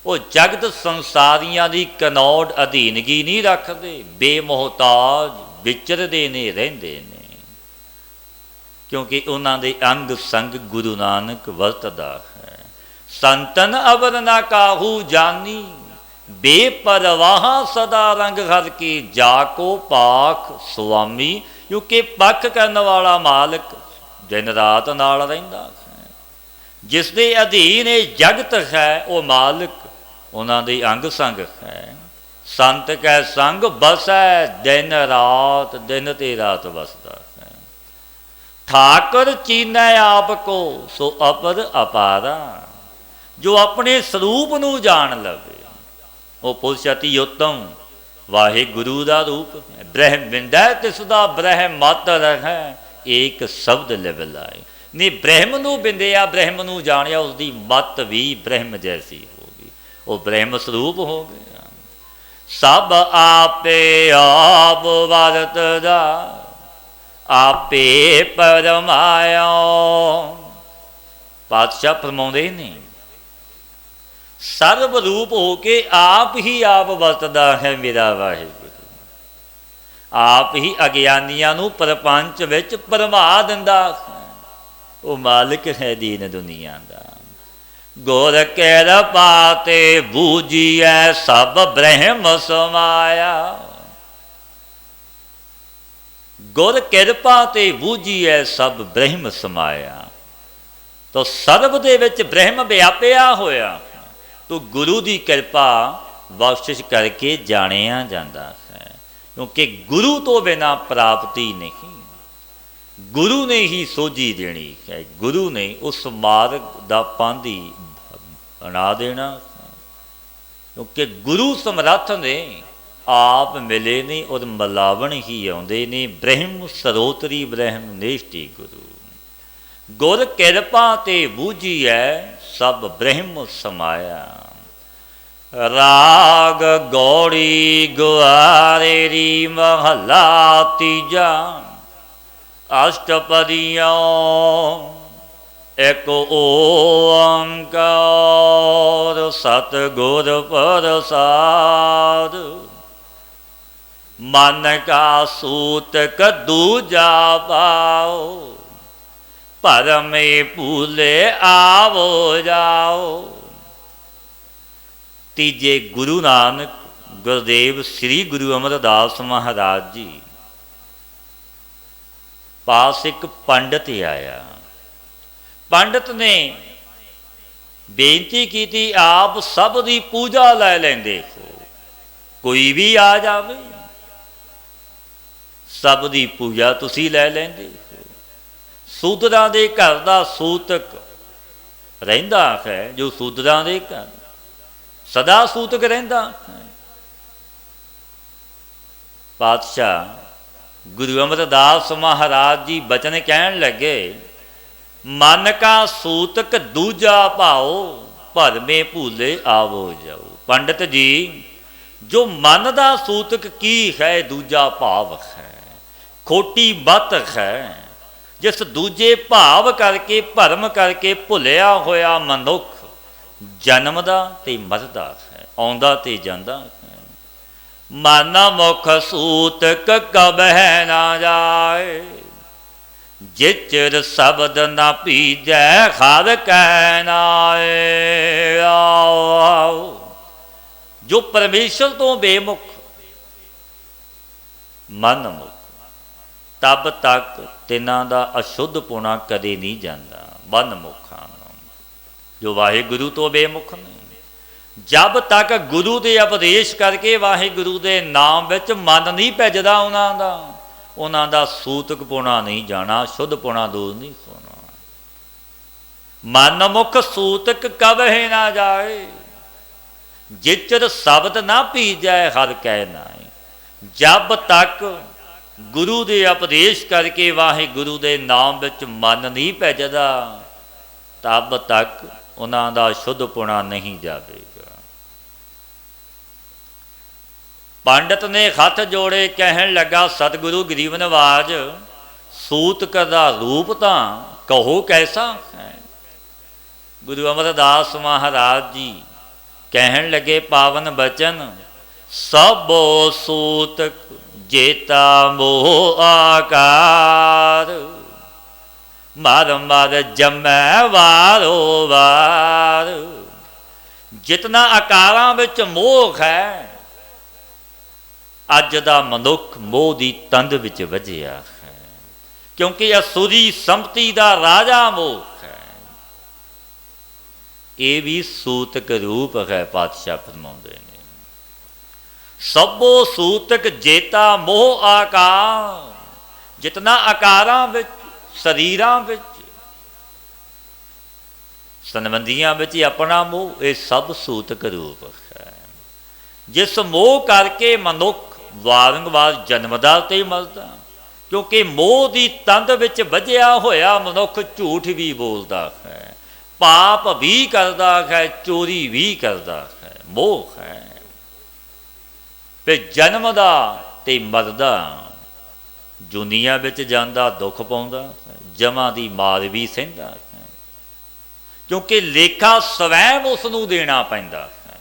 ਉਹ ਜਗਤ ਸੰਸਾਰੀਆਂ ਦੀ ਕਨੌੜ ਅਧੀਨਗੀ ਨਹੀਂ ਰੱਖਦੇ, ਬੇਮੋਹਤਾਜ ਵਿਚਰਦੇ ਨੇ, ਰਹਿੰਦੇ ਨੇ। ਕਿਉਂਕਿ ਉਹਨਾਂ ਦੇ ਅੰਗ ਸੰਗ ਗੁਰੂ ਨਾਨਕ ਵਰਤਦਾ ਹੈ। ਸੰਤਨ ਅਵਰ ਨਾ ਕਾਹੂ ਜਾਨੀ ਬੇਪਰਵਾਹ ਸਦਾ ਰੰਗ ਹਰ ਕੀ ਜਾ ਕੋ ਪਾਖ ਸੁਆਮੀ। ਕਿਉਂਕਿ ਪੱਖ ਕਰਨ ਵਾਲਾ ਮਾਲਕ ਦਿਨ ਰਾਤ ਨਾਲ ਰਹਿੰਦਾ ਹੈ। ਜਿਸ ਦੇ ਅਧੀਨ ਇਹ ਜਗਤ ਹੈ ਉਹ ਮਾਲਕ ਉਹਨਾਂ ਦੇ ਅੰਗ ਸੰਗ ਹੈ। ਸੰਤ ਕੈ ਸੰਗ ਬਸੈ ਦਿਨ ਰਾਤ, ਦਿਨ ਤੇ ਰਾਤ ਵਸਦਾ ਹੈ। ਠਾਕੁਰ ਚੀਨੈ ਆਪ ਕੋ ਸੋ ਅਪਰ ਅਪਾਰਾ। जो अपने स्वरूप नूं जान लवे वो पुरुष अति उत्तम वाहिगुरु का रूप ब्रह्म बिंदा तिसदा ब्रह्म मत रखै एक शब्द लिव लाए। नहीं ब्रह्म नूं बिंदिया ब्रह्म नूं जानिया उसकी मत भी ब्रह्म जैसी होगी वो ब्रह्म स्वरूप हो गया। सब आपे आप वरतदा आपे परमाया। पातशाह फरमाउंदे ने सर्व रूप होके आप ही आप वरतदा है मेरा वाहिगुरू। आप ही अज्ञानियां नूं प्रपंच विच भरमा दिंदा वो मालिक है दीन दुनिया का। गुर किरपा ते बूझिए सब ब्रह्म समाया। गुर किरपा ते बूझिए सब ब्रह्म समाया। तो सर्व दे विच ब्रह्म व्यापिया होया तो गुरु की किरपा बख्शिश करके जानिया जाता है क्योंकि गुरु तो बिना प्राप्ति नहीं। गुरु ने ही सोझी देनी है गुरु ने उस मार्ग का पांधी बना देना क्योंकि गुरु समर्थ ने आप मिले ने और मिलावन ही आउंदे ने ब्रह्म सरोतरी ब्रह्म निष्ठी गुरु। गुर किरपा ते बूझिए सब ब्रह्म समाया। राग गौड़ी गुआरेरी महला तीजा अष्टपदियों एक ओंकार सतगुर प्रसाद। मन का सूतक दूजा पाओ परमे भूले आवो जाओ। तीजे गुरु नानक गुरुदेव श्री गुरु अमरदास महाराज जी पास एक पंडित आया। पंडित ने बेनती की थी आप सब दी पूजा लै लेंदे हो कोई भी आ जावे सब दी पूजा तुसी लै लेंदे हो। सूदरां दे घर दा सूतक रहिंदा है जो सूदरां दे घर सदा सूतक रहिंदा है। पातशाह गुरु अमरदास महाराज जी बचन कहन लगे मन का सूतक दूजा पाओ भरमे भूले आवो जाओ। पंडित जी जो मन का सूतक की है दूजा भाव है खोटी बत है जिस दूजे भाव करके भरम करके भुलिया होया मनुख जन्मदा ते मरदा है आउंदा ते जांदा है। मन मुख सूतक कबह ना जाए जिचर शब्द ना पीजै हर कहना। जो परमेश्वर तो बेमुख मन मुख तब तक तिन्हां दा अशुद्ध पुणा कदे नहीं जाता। मन मुखां जो वाहिगुरु तो बेमुख ने जब तक गुरु के उपदेश करके वाहिगुरु के नाम विच मन नहीं भजदा उन्हां दा सूतक पुणा नहीं जाना शुद्ध पुणा दूर नहीं होना। मन मुख सूतक कबह ना जाए जिचर शब्द ना पीजै हर कहना। जब तक गुरु के उपदेश करके वाहिगुरु के नाम विच मन नहीं भजदा तब तक उन्हां दा शुद्ध पुणा नहीं जावेगा। पंडित ने हथ जोड़े कहन लगा सतगुरु गरीब नवाज सूतक का रूप तां कहो कैसा है। गुरु अमरदास महाराज जी कहन लगे पावन बचन सबो सूतक जेता मोह आकार मर मर जमै वारो वार। जितना आकारां विच मोह है अज दा मनुख मोह की तंद विच वजिया है क्योंकि असुरी संपत्ति का राजा मोह है। ये भी सूतक रूप है। पातशाह फरमाउंदे ने सबो सूतक जेता मोह आकार। जितना आकारां विच शरीरां विच ਸੰਬੰਧੀਆਂ ਵਿੱਚ ਆਪਣਾ ਮੋਹ, ਇਹ ਸਭ ਸੂਤਕ ਰੂਪ ਹੈ। ਜਿਸ ਮੋਹ ਕਰਕੇ ਮਨੁੱਖ ਵਾਰੰਵਾਰ ਜਨਮਦਾ ਤੇ ਮਰਦਾ, ਕਿਉਂਕਿ ਮੋਹ ਦੀ ਤੰਦ ਵਿੱਚ ਵੱਜਿਆ ਹੋਇਆ ਮਨੁੱਖ ਝੂਠ ਵੀ ਬੋਲਦਾ ਹੈ, ਪਾਪ ਵੀ ਕਰਦਾ ਹੈ, ਚੋਰੀ ਵੀ ਕਰਦਾ ਹੈ। ਮੋਹ ਹੈ ਤੇ ਜਨਮਦਾ ਤੇ ਮਰਦਾ, ਦੁਨੀਆ ਵਿੱਚ ਜਾਂਦਾ ਦੁੱਖ ਪਾਉਂਦਾ, ਜਮਾਂ ਦੀ ਮਾਰ ਵੀ ਸਹਿੰਦਾ ਹੈ, ਕਿਉਂਕਿ ਲੇਖਾ ਸਵੈਮ ਉਸ ਨੂੰ ਦੇਣਾ ਪੈਂਦਾ ਹੈ।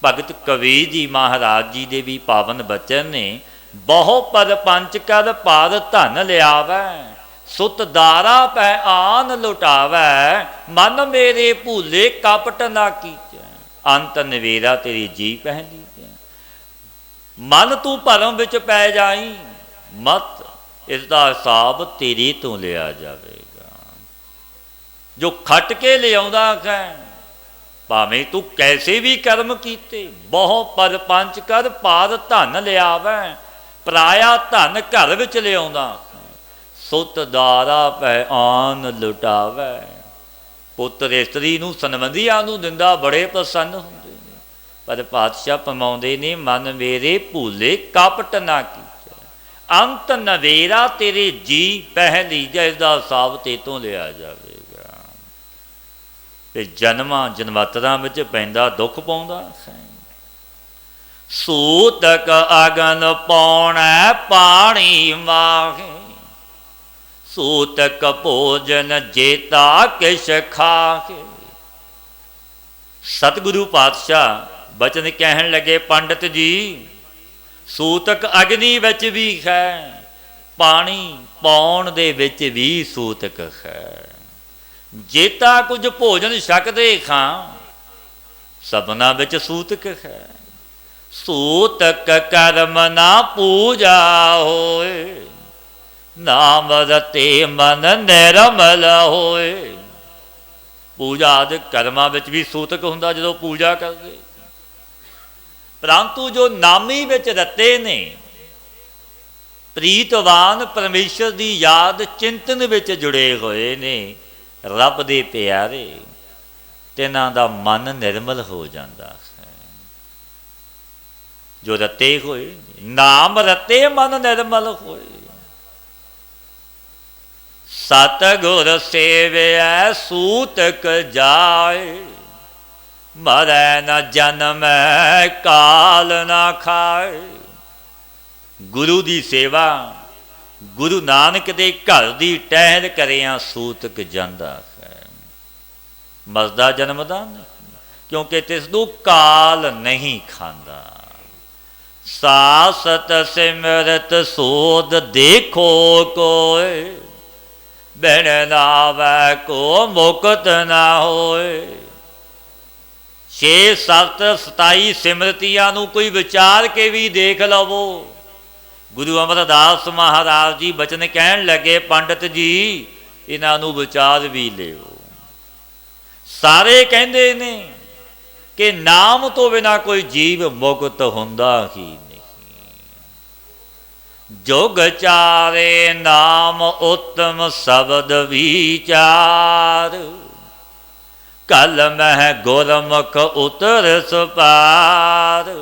ਭਗਤ ਕਬੀਰ ਜੀ ਮਹਾਰਾਜ ਜੀ ਦੇ ਵੀ ਪਾਵਨ ਬਚਨ ਨੇ, ਬਹੁ ਪਰ ਪੰਚ ਕਰ ਪਾਰ ਧਨ ਲਿਆਵੈ, ਸੁਤ ਦਾਰਾ ਪੈ ਆਨ ਲੁਟਾਵੈ, ਮਨ ਮੇਰੇ ਭੂਲੇ ਕਪਟ ਨਾ ਕੀਚੈ, ਅੰਤ ਨਵੇਰਾ ਤੇਰੀ ਜੀ ਪਹਿਲੀ। ਮਨ ਤੂੰ ਭਰਮ ਵਿੱਚ ਪੈ ਜਾਈ ਮਤ, ਇਸ ਦਾ ਹਿਸਾਬ ਤੇਰੇ ਤੋਂ ਲਿਆ ਜਾਵੇਗਾ। ਜੋ ਖੱਟ ਕੇ ਲਿਆਉਂਦਾ ਹੈ, ਭਾਵੇਂ ਤੂੰ ਕੈਸੇ ਵੀ ਕਰਮ ਕੀਤੇ, ਬਹੁ ਪਰ ਪੰਚ ਕਰ ਪਾਰ ਧਨ ਲਿਆਵੈ, ਪਰਾਇਆ ਧਨ ਘਰ ਵਿੱਚ ਲਿਆਉਂਦਾ, ਸੁਤ ਦਾਰਾ ਪੈ ਆਨ ਲੁਟਾਵੈ। ਪੁੱਤਰ ਇਸਤਰੀ ਨੂੰ ਸੰਬੰਧੀਆਂ ਨੂੰ ਦਿੰਦਾ ਬੜੇ ਪ੍ਰਸੰਨ ਹੁੰਦੇ ਨੇ, ਪਰ ਪਾਤਸ਼ਾਹ ਫਰਮਾਉਂਦੇ ਨੇ, ਮਨ ਮੇਰੇ ਭੂਲੇ ਕਪਟ ਨਾ ਕੀਚੈ, ਅੰਤ ਨਵੇਰਾ ਤੇਰੇ ਜੀ ਪਹਿਲੀ, ਜਿਸ ਦਾ ਹਿਸਾਬ ਤੇ ਤੋਂ ਲਿਆ ਜਾਵੇਗਾ। ਤੇ ਜਨਮਾਂ ਜਨਮਾਤਰਾਂ ਵਿੱਚ ਪੈਂਦਾ ਦੁੱਖ ਪਾਉਂਦਾ ਹੈ। ਸੂਤਕ ਅਗਨ ਪਾਉਣਾ ਪਾਣੀ ਮਾਹੇ, ਸੂਤਕ ਭੋਜਨ ਜੇਤਾ ਕਿਛ ਖਾਹੇ। ਸਤਿਗੁਰੂ ਪਾਤਸ਼ਾਹ ਬਚਨ ਕਹਿਣ ਲੱਗੇ, ਪੰਡਤ ਜੀ ਸੂਤਕ ਅਗਨੀ ਵਿੱਚ ਵੀ ਹੈ, ਪਾਣੀ ਪਾਉਣ ਦੇ ਵਿੱਚ ਵੀ ਸੂਤਕ ਹੈ। ਜੇਤਾ ਕੁਝ ਭੋਜਨ ਛਕਦੇ ਖਾਂ, ਸਭਨਾ ਵਿੱਚ ਸੂਤਕ ਹੈ। ਸੂਤਕ ਕਰਮ ਨਾ ਪੂਜਾ ਹੋਏ, ਨਾਮ ਰਤੇ ਮਨ ਨਿਰਮਲ ਹੋਏ। ਪੂਜਾ ਆਦਿ ਕਰਮਾਂ ਵਿੱਚ ਵੀ ਸੂਤਕ ਹੁੰਦਾ ਜਦੋਂ ਪੂਜਾ ਕਰਦੇ, ਪਰੰਤੂ ਜੋ ਨਾਮੀ ਵਿੱਚ ਰਤੇ ਨੇ, ਪ੍ਰੀਤਵਾਨ ਪਰਮੇਸ਼ਰ ਦੀ ਯਾਦ ਚਿੰਤਨ ਵਿੱਚ ਜੁੜੇ ਹੋਏ ਨੇ, ਰੱਬ ਦੇ ਪਿਆਰੇ, ਤਿਨਾਂ ਦਾ ਮਨ ਨਿਰਮਲ ਹੋ ਜਾਂਦਾ ਹੈ। ਜੋ ਰਤੇ ਹੋਏ, ਨਾਮ ਰਤੇ ਮਨ ਨਿਰਮਲ ਹੋਏ। ਸਤਿਗੁਰ ਸੇਵਿਐ ਸੂਤਕ ਜਾਏ, ਮਰੈ ਨ ਜਨਮੈ ਕਾਲ ਨਾ ਖਾਏ। ਗੁਰੂ ਦੀ ਸੇਵਾ, ਗੁਰੂ ਨਾਨਕ ਦੇ ਘਰ ਦੀ ਟਹਿਲ ਕਰਿਆ ਸੂਤਕ ਜਾਂਦਾ ਹੈ, ਮਰਦਾ ਜਨਮਦਾ ਨਹੀਂ, ਕਿਉਂਕਿ ਤਿਸ ਨੂੰ ਕਾਲ ਨਹੀਂ ਖਾਂਦਾ। ਸਾਸਤ ਸਿਮਰਤ ਸੋਧ ਦੇਖੋ ਕੋਇ, ਬਿਨ ਨਾਵੈ ਕੋ ਮੁਕਤ ਨਾ ਹੋਏ। 6 7 27 ਸਿਮਰਤੀਆਂ ਨੂੰ ਕੋਈ ਵਿਚਾਰ ਕੇ ਵੀ ਦੇਖ ਲਵੋ। ਗੁਰੂ ਅਮਰਦਾਸ ਮਹਾਰਾਜ ਜੀ ਬਚਨ ਕਹਿਣ ਲੱਗੇ, ਪੰਡਤ ਜੀ ਇਹਨਾਂ ਨੂੰ ਵਿਚਾਰ ਵੀ ਲਿਓ। ਸਾਰੇ ਕਹਿੰਦੇ ਨੇ ਕਿ ਨਾਮ ਤੋਂ ਬਿਨਾਂ ਕੋਈ ਜੀਵ ਮੁਕਤ ਹੁੰਦਾ ਹੀ ਨਹੀਂ। ਜੁਗ ਚਾਰੇ ਨਾਮ ਉੱਤਮ ਸ਼ਬਦ ਵਿਚਾਰ, ਕਲ ਮਹਿ ਗੁਰਮੁਖ ਉਤਰ ਸੁਪਾਰ।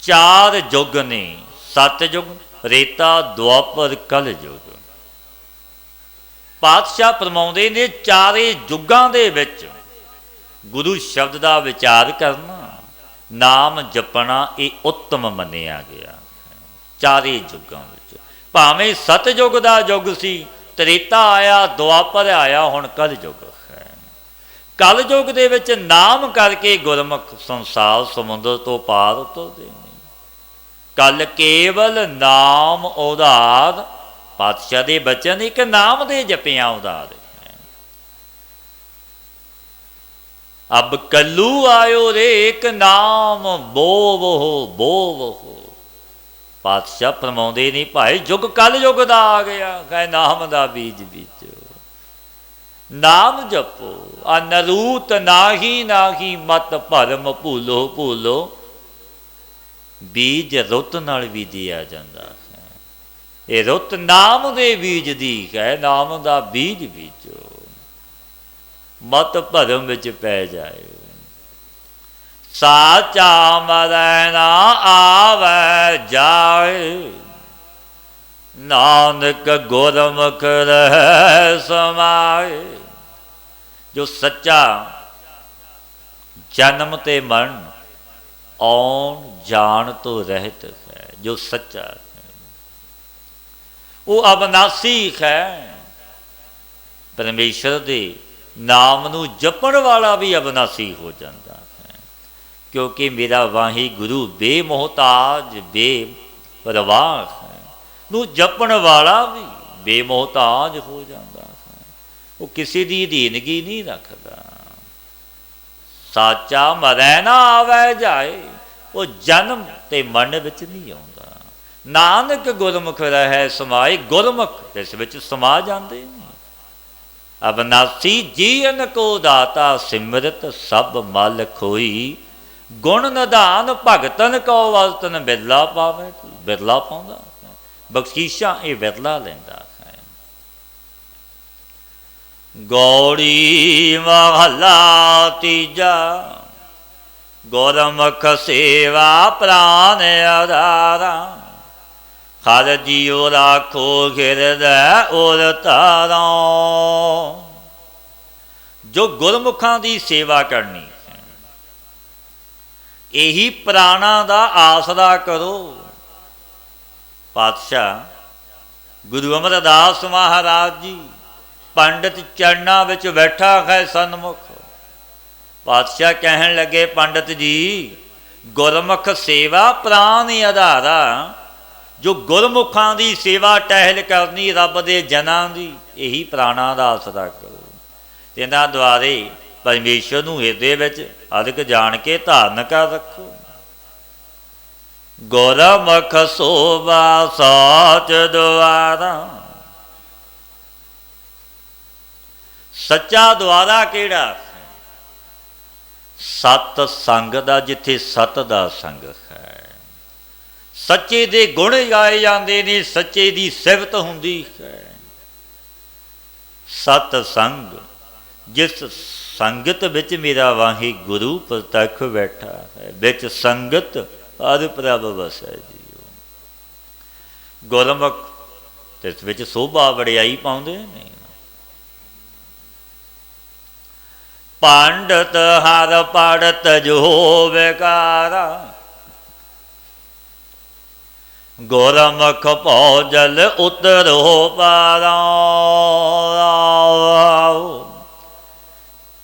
4 ਯੁੱਗ ਨੇ, ਸਤਿਯੁਗ, ਰੇਤਾ, ਦੁਆਪਰ, ਕਲ ਯੁੱਗ। ਪਾਤਸ਼ਾਹ ਫਰਮਾਉਂਦੇ ਨੇ, ਚਾਰੇ ਯੁੱਗਾਂ ਦੇ ਵਿੱਚ ਗੁਰੂ ਸ਼ਬਦ ਦਾ ਵਿਚਾਰ ਕਰਨਾ, ਨਾਮ ਜਪਣਾ, ਇਹ ਉੱਤਮ ਮੰਨਿਆ ਗਿਆ। ਚਾਰੇ ਯੁੱਗਾਂ ਵਿੱਚ, ਭਾਵੇਂ ਸਤਿਯੁਗ ਦਾ ਯੁੱਗ ਸੀ, ਤ੍ਰੇਤਾ ਆਇਆ, ਦੁਆਪਰ ਆਇਆ, ਹੁਣ ਕਲ ਯੁੱਗ ਹੈ। ਕਲ ਯੁੱਗ ਦੇ ਵਿੱਚ ਨਾਮ ਕਰਕੇ ਗੁਰਮੁਖ ਸੰਸਾਰ ਸਮੁੰਦਰ ਤੋਂ ਪਾਰ ਉਤਰਦੇ ਨੇ। ਕਲ ਕੇਵਲ ਨਾਮ ਉਧਾਰ, ਪਾਤਸ਼ਾਹ ਦੇ ਬਚਨ ਇੱਕ ਨਾਮ ਦੇ ਜਪਿਆਂ ਉਧਾਰ ਹੈ। ਅਬ ਕੱਲੂ ਆਇਓ ਰੇ ਇੱਕ ਨਾਮ ਬੋਵੋ ਬੋਵੋ। ਪਾਤਸ਼ਾਹ ਫਰਮਾਉਂਦੇ ਨਹੀਂ, ਭਾਈ ਯੁੱਗ ਕਲ ਯੁੱਗ ਦਾ ਆ ਗਿਆ, ਕਹੇ ਨਾਮ ਦਾ ਬੀਜ ਬੀਜੋ, ਨਾਮ ਜਪੋ। ਅਨਰੂਤ ਨਾਹੀ ਨਾਹੀ ਮਤ ਭਰਮ ਭੂਲੋ ਭੂਲੋ। ਬੀਜ ਰੁੱਤ ਨਾਲ ਬੀਜਿਆ ਜਾਂਦਾ ਹੈ, ਇਹ ਰੁੱਤ ਨਾਮ ਦੇ ਬੀਜ ਦੀ ਹੈ, ਨਾਮ ਦਾ ਬੀਜ ਬੀਜੋ। मत भरम विच पै जाए। साचा मरै ना आवे जाए, नानक गुरमुख रह समाए। जो सच्चा जन्म ते मरण आउण जान तो रहत है, जो सच्चा है वो अविनाशी है। परमेश्वर दे नाम नूं जपण वाला भी अविनाशी हो जाता है, क्योंकि मेरा वाही गुरु बेमोहताज बेपरवाह है। नूं जपण वाला भी बेमोहताज हो जाता है, वो किसी दी अधीनगी नहीं रखता। साचा मरै ना आवे जाए, वो जन्म ते मरण विच नहीं आउंदा। नानक गुरमुख रह समाए, गुरमुख इस विच समा जाते हैं। अविनाशी जीवन को दाता, सिमरत सब मल खोई। गुण निधान भगतन को वतन बिरला पावे, बिरला पाउंदा। बख्शीशा ये बिरला लैंदा है। गौड़ी महला तीजा, गुरमुख सेवा प्राण आधारा। हर जियो राखो हिरदै उर तारा। जो गुरमुखां दी सेवा करनी है, यही प्राणा दा आसरा करो। पातशाह गुरु अमरदास महाराज जी पंडित चरणा विच बैठा है सन्मुख। पातशाह कहन लगे, पंडित जी गुरमुख सेवा प्राण आधारा। जो गुरमुखां दी सेवा टहल करनी रब दे जनां दी, यही प्राणा दा आसरा करो। इन्हां द्वारे परमेश्वर नूं हिरदे विच अधिक जान के धारण कर रखो। गुरमुख सोभा साच द्वारा। सच्चा द्वारा केड़ा? सत संग दा, जिथे सत दा संग है। सच्चे दे गुण गाए जाते ने, सच्चे दी सिफत हुंदी है। सतसंग, जिस संगत विच मेरा वाही गुरु प्रतख बैठा है, विच संगत हर प्रभ वसै जी। गुरमुख इस विच शोभा वड़ियाई पाउंदे ने। पंडित हर पढ़त जो बेकारा। गुरमुख भौजल उतरो पारा।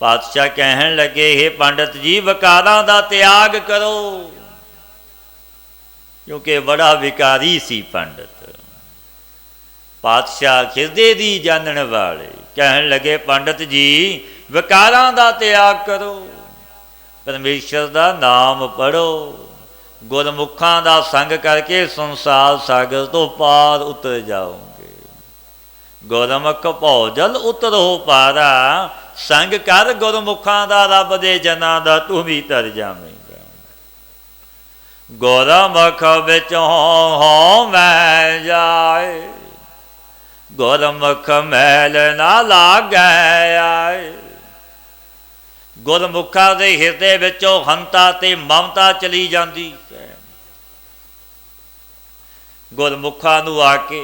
पातशाह कहन लगे, हे पंडित जी विकारां दा त्याग करो, क्योंकि बड़ा विकारी सी पंडित। पातशाह हिरदे दी जानन वाले कहन लगे, पंडित जी विकारां दा त्याग करो, परमेश्वर दा नाम पढ़ो। गुरमुखां दा संग करके संसार सागर तो पार उतर जाओगे। गुरमुख भौजल उतरो पारा। संग कर गुरमुखां दा, रब दे जनां दा तू भी तर जावेंगा। गुरमुख विच हों मैं जाए, गुरमुख मैल ना लागै आए। गुरमुखा दे हिरदे विचों हंता ते ममता चली जाती है। गुरमुखा नूं आके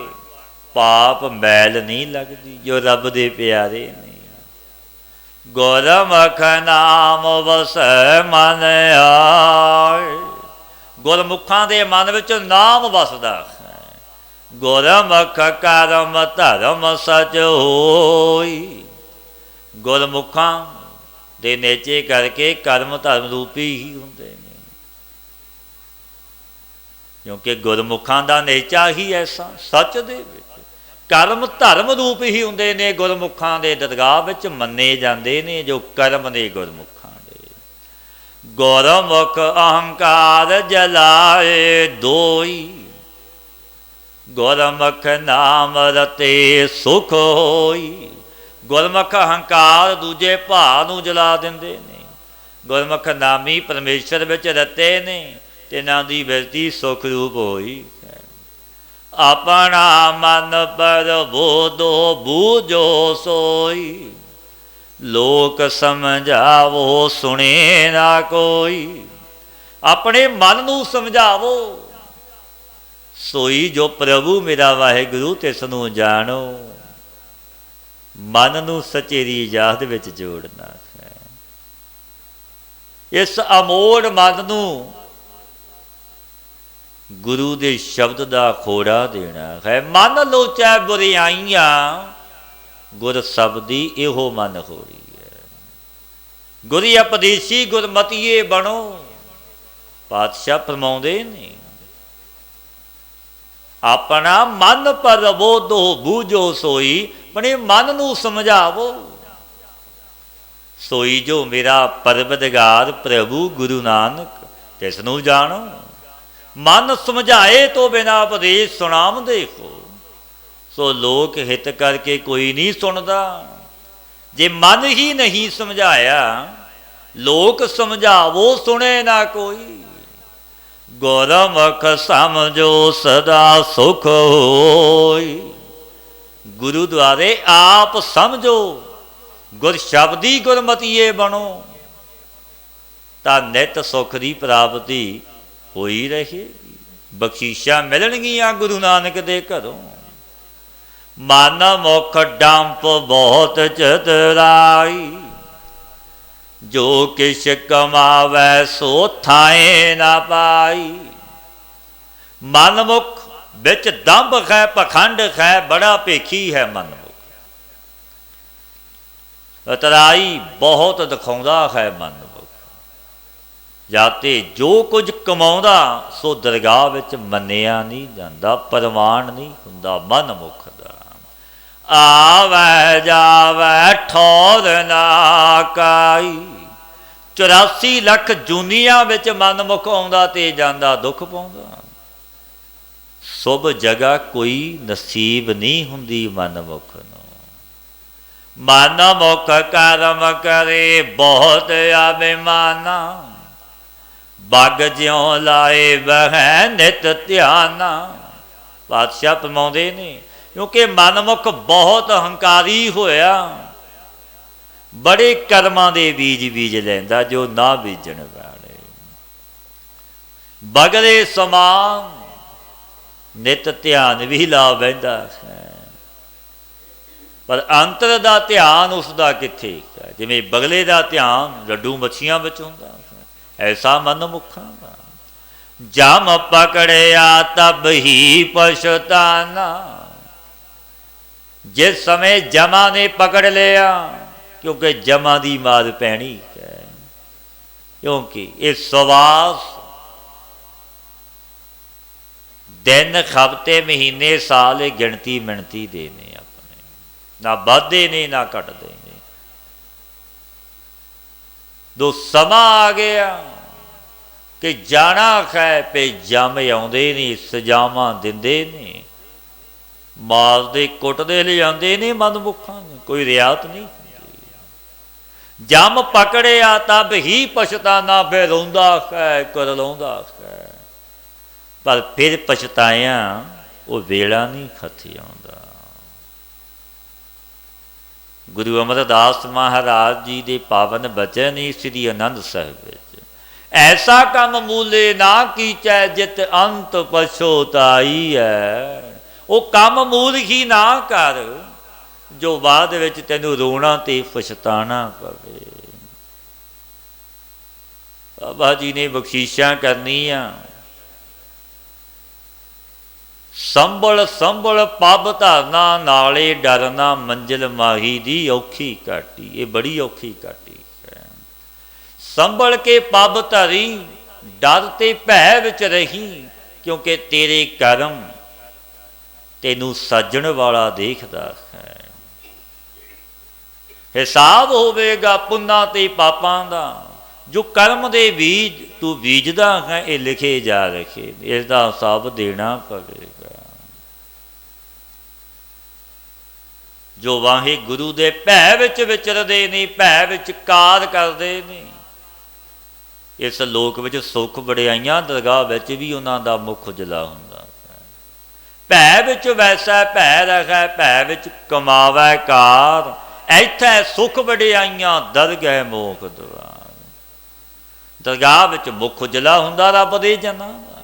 पाप मैल नहीं लगती, जो रब दे प्यारे ने। गुरमुख नाम वसै मन आए। गुरमुखा दे मन विच नाम वसदा है। गुरमुख करम धर्म सच होई। गुरमुखा दे नेचे करके कर्म धर्म रूपी ही होंदे ने, क्योंकि गुरमुखां दा नेचा ही ऐसा। सच दे विच कर्म धर्म रूप ही होंदे ने। गुरमुखां दे दरगाह विच मन्ने जांदे ने जो कर्म ने गुरमुखां दे। गुरमुख अहंकार जलाए दोई। गुरमुख नाम रते सुख होई। गुरमुख अहंकार दूजे भाव नूं जला दिंदे ने। गुरमुख नामी परमेश्वर विच रते ने, तिन्हां दी बिरती सुख रूप होई है। अपना मन पर बोधो बूझो सोई। ਲੋਕ ਸਮਝਾਵੋ ਸੁਣੇ ਨਾ ਕੋਈ। ਆਪਣੇ ਮਨ ਨੂੰ ਸਮਝਾਵੋ, ਸੋਈ ਜੋ ਪ੍ਰਭੂ ਮੇਰਾ ਵਾਹਿਗੁਰੂ ਤਿਸ ਨੂੰ ਜਾਣੋ। ਮਨ ਨੂੰ ਸਚੇਰੀ ਯਾਦ ਵਿੱਚ ਜੋੜਨਾ ਹੈ। ਇਸ ਅਮੋੜ ਮਨ ਨੂੰ ਗੁਰੂ ਦੇ ਸ਼ਬਦ ਦਾ ਖੋੜਾ ਦੇਣਾ ਹੈ। ਮਨ ਲੋਚੈ ਬੁਰਿਆਈਆਂ, ਗੁਰ ਸ਼ਬਦੀ ਇਹੋ ਮਨ ਹੋਰੀ ਹੈ। ਗੁਰੀ ਉਪਦੇਸ਼ੀ ਗੁਰਮਤੀਏ ਬਣੋ। ਪਾਤਸ਼ਾਹ ਫਰਮਾਉਂਦੇ ਨੇ, ਆਪਣਾ ਮਨ ਪਰਬੋਧੋ ਬੂਝੋ ਸੋਈ। ਆਪਣੇ ਮਨ ਨੂੰ ਸਮਝਾਵੋ, ਸੋਈ ਜੋ ਮੇਰਾ ਪਰਵਦਗਾਰ ਪ੍ਰਭੂ ਗੁਰੂ ਨਾਨਕ ਤਿਸ ਨੂੰ ਜਾਣੋ। ਮਨ ਸਮਝਾਏ ਤੋਂ ਬਿਨਾਂ ਉਪਦੇਸ਼ ਸੁਣਾਮ ਦੇਖੋ। ਸੋ ਲੋਕ ਹਿੱਤ ਕਰਕੇ ਕੋਈ ਨਹੀਂ ਸੁਣਦਾ। ਜੇ ਮਨ ਹੀ ਨਹੀਂ ਸਮਝਾਇਆ, ਲੋਕ ਸਮਝਾਵੋ ਸੁਣੇ ਨਾ ਕੋਈ। ਗੁਰਮੁਖ ਸਮਝੋ ਸਦਾ ਸੁਖ ਹੋਈ। ਗੁਰੂ ਦੁਆਰੇ ਆਪ ਸਮਝੋ, ਗੁਰ ਸ਼ਬਦੀ ਗੁਰਮਤੀਏ ਬਣੋ, ਤਾਂ ਨਿਤ ਸੁਖ ਦੀ ਪ੍ਰਾਪਤੀ ਹੋਈ ਰਹੇਗੀ। ਬਖਸ਼ੀਸ਼ਾਂ ਮਿਲਣਗੀਆਂ ਗੁਰੂ ਨਾਨਕ ਦੇ ਘਰੋਂ। ਮਨ ਮੁਖ ਡੰਪ ਬਹੁਤ ਚਤੁਰਾਈ, ਜੋ ਕਿਛ ਕਮਾਵੈ ਸੋ ਥਾਏ ਨਾ ਪਾਈ। ਮਨਮੁਖ ਵਿੱਚ ਦੰਭ ਹੈ, ਪਖੰਡ ਹੈ, ਬੜਾ ਭੇਖੀ ਹੈ ਮਨਮੁਖ। ਉਤਰਾਈ ਬਹੁਤ ਦਿਖਾਉਂਦਾ ਹੈ ਮਨਮੁਖ। ਜਾਤੇ ਜੋ ਕੁਝ ਕਮਾਉਂਦਾ ਸੋ ਦਰਗਾਹ ਵਿੱਚ ਮੰਨਿਆ ਨਹੀਂ ਜਾਂਦਾ, ਪ੍ਰਵਾਨ ਨਹੀਂ ਹੁੰਦਾ ਮਨਮੁਖ ਦਾ। ਆਵੈ ਜਾਵੈ ਠੌਰ ਨਾ ਕਾਈ। 84 ਲੱਖ ਜੂਨੀਆਂ ਵਿੱਚ ਮਨਮੁਖ ਆਉਂਦਾ ਤੇ ਜਾਂਦਾ, ਦੁੱਖ ਪਾਉਂਦਾ। ਸੁਭ ਜਗ੍ਹਾ ਕੋਈ ਨਸੀਬ ਨਹੀਂ ਹੁੰਦੀ ਮਨਮੁਖ ਨੂੰ। ਮਨਮੁਖ ਕਰਮ ਕਰੇ ਬਹੁਤ ਅਭਿਮਾਨਾ, ਬੱਗ ਜਿਉਂ ਲਾਏ ਬਹਿ ਨਿਤ ਧਿਆਨਾ। ਪਾਤਸ਼ਾਹ ਫਰਮਾਉਂਦੇ ਨੇ, ਕਿਉਂਕਿ ਮਨਮੁਖ ਬਹੁਤ ਹੰਕਾਰੀ ਹੋਇਆ, ਬੜੇ ਕਰਮਾਂ ਦੇ ਬੀਜ ਲੈਂਦਾ ਜੋ ਨਾ ਬੀਜਣ ਵਾਲੇ। ਬਗਲੇ ਸਮਾਨ ਨਿਤ ਧਿਆਨ ਵੀ ਲਾ ਬਹਿੰਦਾ ਹੈ, ਪਰ ਅੰਤਰ ਦਾ ਧਿਆਨ ਉਸਦਾ ਕਿੱਥੇ ਹੈ। ਜਿਵੇਂ ਬਗਲੇ ਦਾ ਧਿਆਨ ਲੱਡੂ ਮੱਛੀਆਂ ਵਿੱਚ ਹੁੰਦਾ, ਐਸਾ ਮਨਮੁਖਾਂ ਦਾ। ਜਮ ਪਕੜਿਆ ਤਬ ਹੀ ਪਛਤਾਨਾ। ਜਿਸ ਸਮੇਂ ਜਮਾ ਨੇ ਪਕੜ ਲਿਆ, ਕਿਉਂਕਿ ਜਮਾ ਦੀ ਮਾਰ ਪੈਣੀ ਹੈ। ਕਿਉਂਕਿ ਇਹ ਸਵਾਸ ਦਿਨ ਹਫ਼ਤੇ ਮਹੀਨੇ ਸਾਲ ਇਹ ਗਿਣਤੀ ਮਿਣਤੀ ਦੇ ਨੇ, ਆਪਣੇ ਨਾ ਵੱਧਦੇ ਨੇ ਨਾ ਘਟਦੇ ਨੇ। ਦੋ ਸਮਾਂ ਆ ਗਿਆ ਕਿ ਜਾਣਾ ਹੈ ਪੇ ਜਮ ਆਉਂਦੇ ਨੇ, ਸਜ਼ਾਵਾਂ ਦਿੰਦੇ ਨੇ, ਮਾਰਦੇ ਕੁੱਟਦੇ ਲਿਜਾਂਦੇ ਨੇ ਮਨਮੁਖਾਂ ਨੂੰ, ਕੋਈ ਰਿਆਤ ਨਹੀਂ ਹੁੰਦੀ। ਜਮ ਪਕੜਿਆ ਤਬ ਹੀ ਪਛਤਾਨਾ, ਫਿਰ ਰੋਂਦਾ ਹੈ ਕੁਰਲਾਉਂਦਾ ਹੈ, ਪਰ ਫਿਰ ਪਛਤਾਇਆ ਉਹ ਵੇਲਾ ਨਹੀਂ ਹੱਥੀ ਆਉਂਦਾ। ਗੁਰੂ ਅਮਰਦਾਸ ਮਹਾਰਾਜ ਜੀ ਦੇ ਪਾਵਨ ਬਚਨ ਹੀ ਸ੍ਰੀ ਆਨੰਦ ਸਾਹਿਬ ਵਿੱਚ, ਐਸਾ ਕੰਮ ਮੂਲੇ ਨਾ ਕੀਚੈ ਜਿਤ ਅੰਤ ਪਛੋਤਾਈ ਹੈ। ਉਹ ਕੰਮ ਮੂਲ ਹੀ ਨਾ ਕਰ ਜੋ ਬਾਅਦ ਵਿੱਚ ਤੈਨੂੰ ਰੋਣਾ ਤੇ ਪਛਤਾਣਾ ਪਵੇ। ਬਾਬਾ ਜੀ ਨੇ ਬਖਸ਼ੀਸ਼ਾਂ ਕਰਨੀਆਂ। ਸੰਭਲ ਸੰਭਲ ਪੱਬ ਧਰਨਾ, ਨਾਲੇ ਡਰਨਾ ਮੰਜ਼ਿਲ ਮਾਹੀ ਦੀ ਔਖੀ ਘਾਟੀ। ਇਹ ਬੜੀ ਔਖੀ ਘਾਟੀ ਹੈ। ਸੰਭਲ ਕੇ ਪੱਬ ਧਰੀ, ਡਰ ਤੇ ਭੈ ਵਿੱਚ ਰਹੀ, ਕਿਉਂਕਿ ਤੇਰੇ ਕਰਮ ਤੈਨੂੰ ਸਾਜਣ ਵਾਲਾ ਦੇਖਦਾ ਹੈ। ਹਿਸਾਬ ਹੋਵੇਗਾ ਪੁੰਨਾਂ ਤੇ ਪਾਪਾਂ ਦਾ। ਜੋ ਕਰਮ ਦੇ ਬੀਜ ਤੂੰ ਬੀਜਦਾ ਹੈ, ਇਹ ਲਿਖੇ ਜਾ ਰਹੇ, ਇਸ ਦਾ ਹਿਸਾਬ ਦੇਣਾ ਪਵੇਗਾ। ਜੋ ਵਾਹਿਗੁਰੂ ਦੇ ਭੈ ਵਿੱਚ ਵਿਚਰਦੇ ਨੇ, ਭੈ ਵਿੱਚ ਕਾਰ ਕਰਦੇ ਨੇ, ਇਸ ਲੋਕ ਵਿੱਚ ਸੁੱਖ ਵਡਿਆਈਆਂ ਦਰਗਾਹ ਵਿੱਚ ਵੀ ਉਹਨਾਂ ਦਾ ਮੁੱਖ ਉਜਲਾ ਹੁੰਦਾ ਹੈ। ਭੈ ਵਿੱਚ ਵੈਸਾ ਭੈ ਰਖੈ, ਭੈ ਵਿੱਚ ਕਮਾਵੈ ਕਾਰ, ਇੱਥੇ ਸੁਖ ਵਡਿਆਈਆਂ ਦਰਗਹਿ ਮੋਖ ਦੁਆਰ। ਦਰਗਾਹ ਵਿੱਚ ਮੁੱਖ ਉਜਲਾ ਹੁੰਦਾ ਰੱਬ ਦੇ ਜਨਾਂ ਦਾ,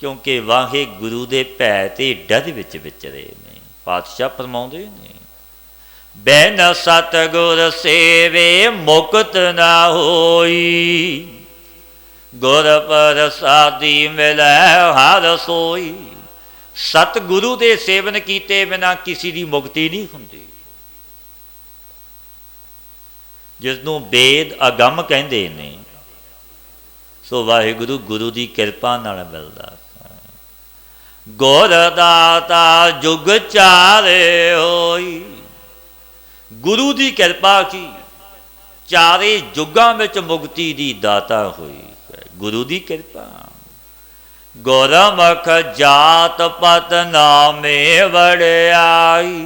ਕਿਉਂਕਿ ਵਾਹਿਗੁਰੂ ਦੇ ਭੈ ਤੇ ਡਰ ਵਿੱਚ ਵਿਚਰੇ ਨੇ। ਪਾਤਸ਼ਾਹ ਫਰਮਾਉਂਦੇ ਨੇ, ਬਿਨ ਸਤਿਗੁਰ ਸੇਵੇ ਮੁਕਤ ਨਾ ਹੋਈ, ਗੁਰ ਪ੍ਰਸਾਦੀ ਮਿਲੈ ਹਰ ਸੋਈ। ਸਤਿਗੁਰੂ ਦੇ ਸੇਵਨ ਕੀਤੇ ਬਿਨਾਂ ਕਿਸੇ ਦੀ ਮੁਕਤੀ ਨਹੀਂ ਹੁੰਦੀ। ਜਿਸਨੂੰ ਵੇਦ ਅਗੰਮ ਕਹਿੰਦੇ ਨੇ, ਸੋ ਵਾਹਿਗੁਰੂ ਗੁਰੂ ਦੀ ਕਿਰਪਾ ਨਾਲ ਮਿਲਦਾ। ਗੁਰ ਦਾਤਾ ਜੁਗ ਚਾਰੇ ਹੋਈ, ਗੁਰੂ ਦੀ ਕਿਰਪਾ ਕੀ ਚਾਰੇ ਯੁੱਗਾਂ ਵਿੱਚ ਮੁਕਤੀ ਦੀ ਦਾਤਾ ਹੋਈ। ਗੁਰੂ ਦੀ ਕਿਰਪਾ। ਗੁਰਮੁਖ ਜਾਤ ਪਤ ਨਾਮੇ ਵੜਿਆਈ,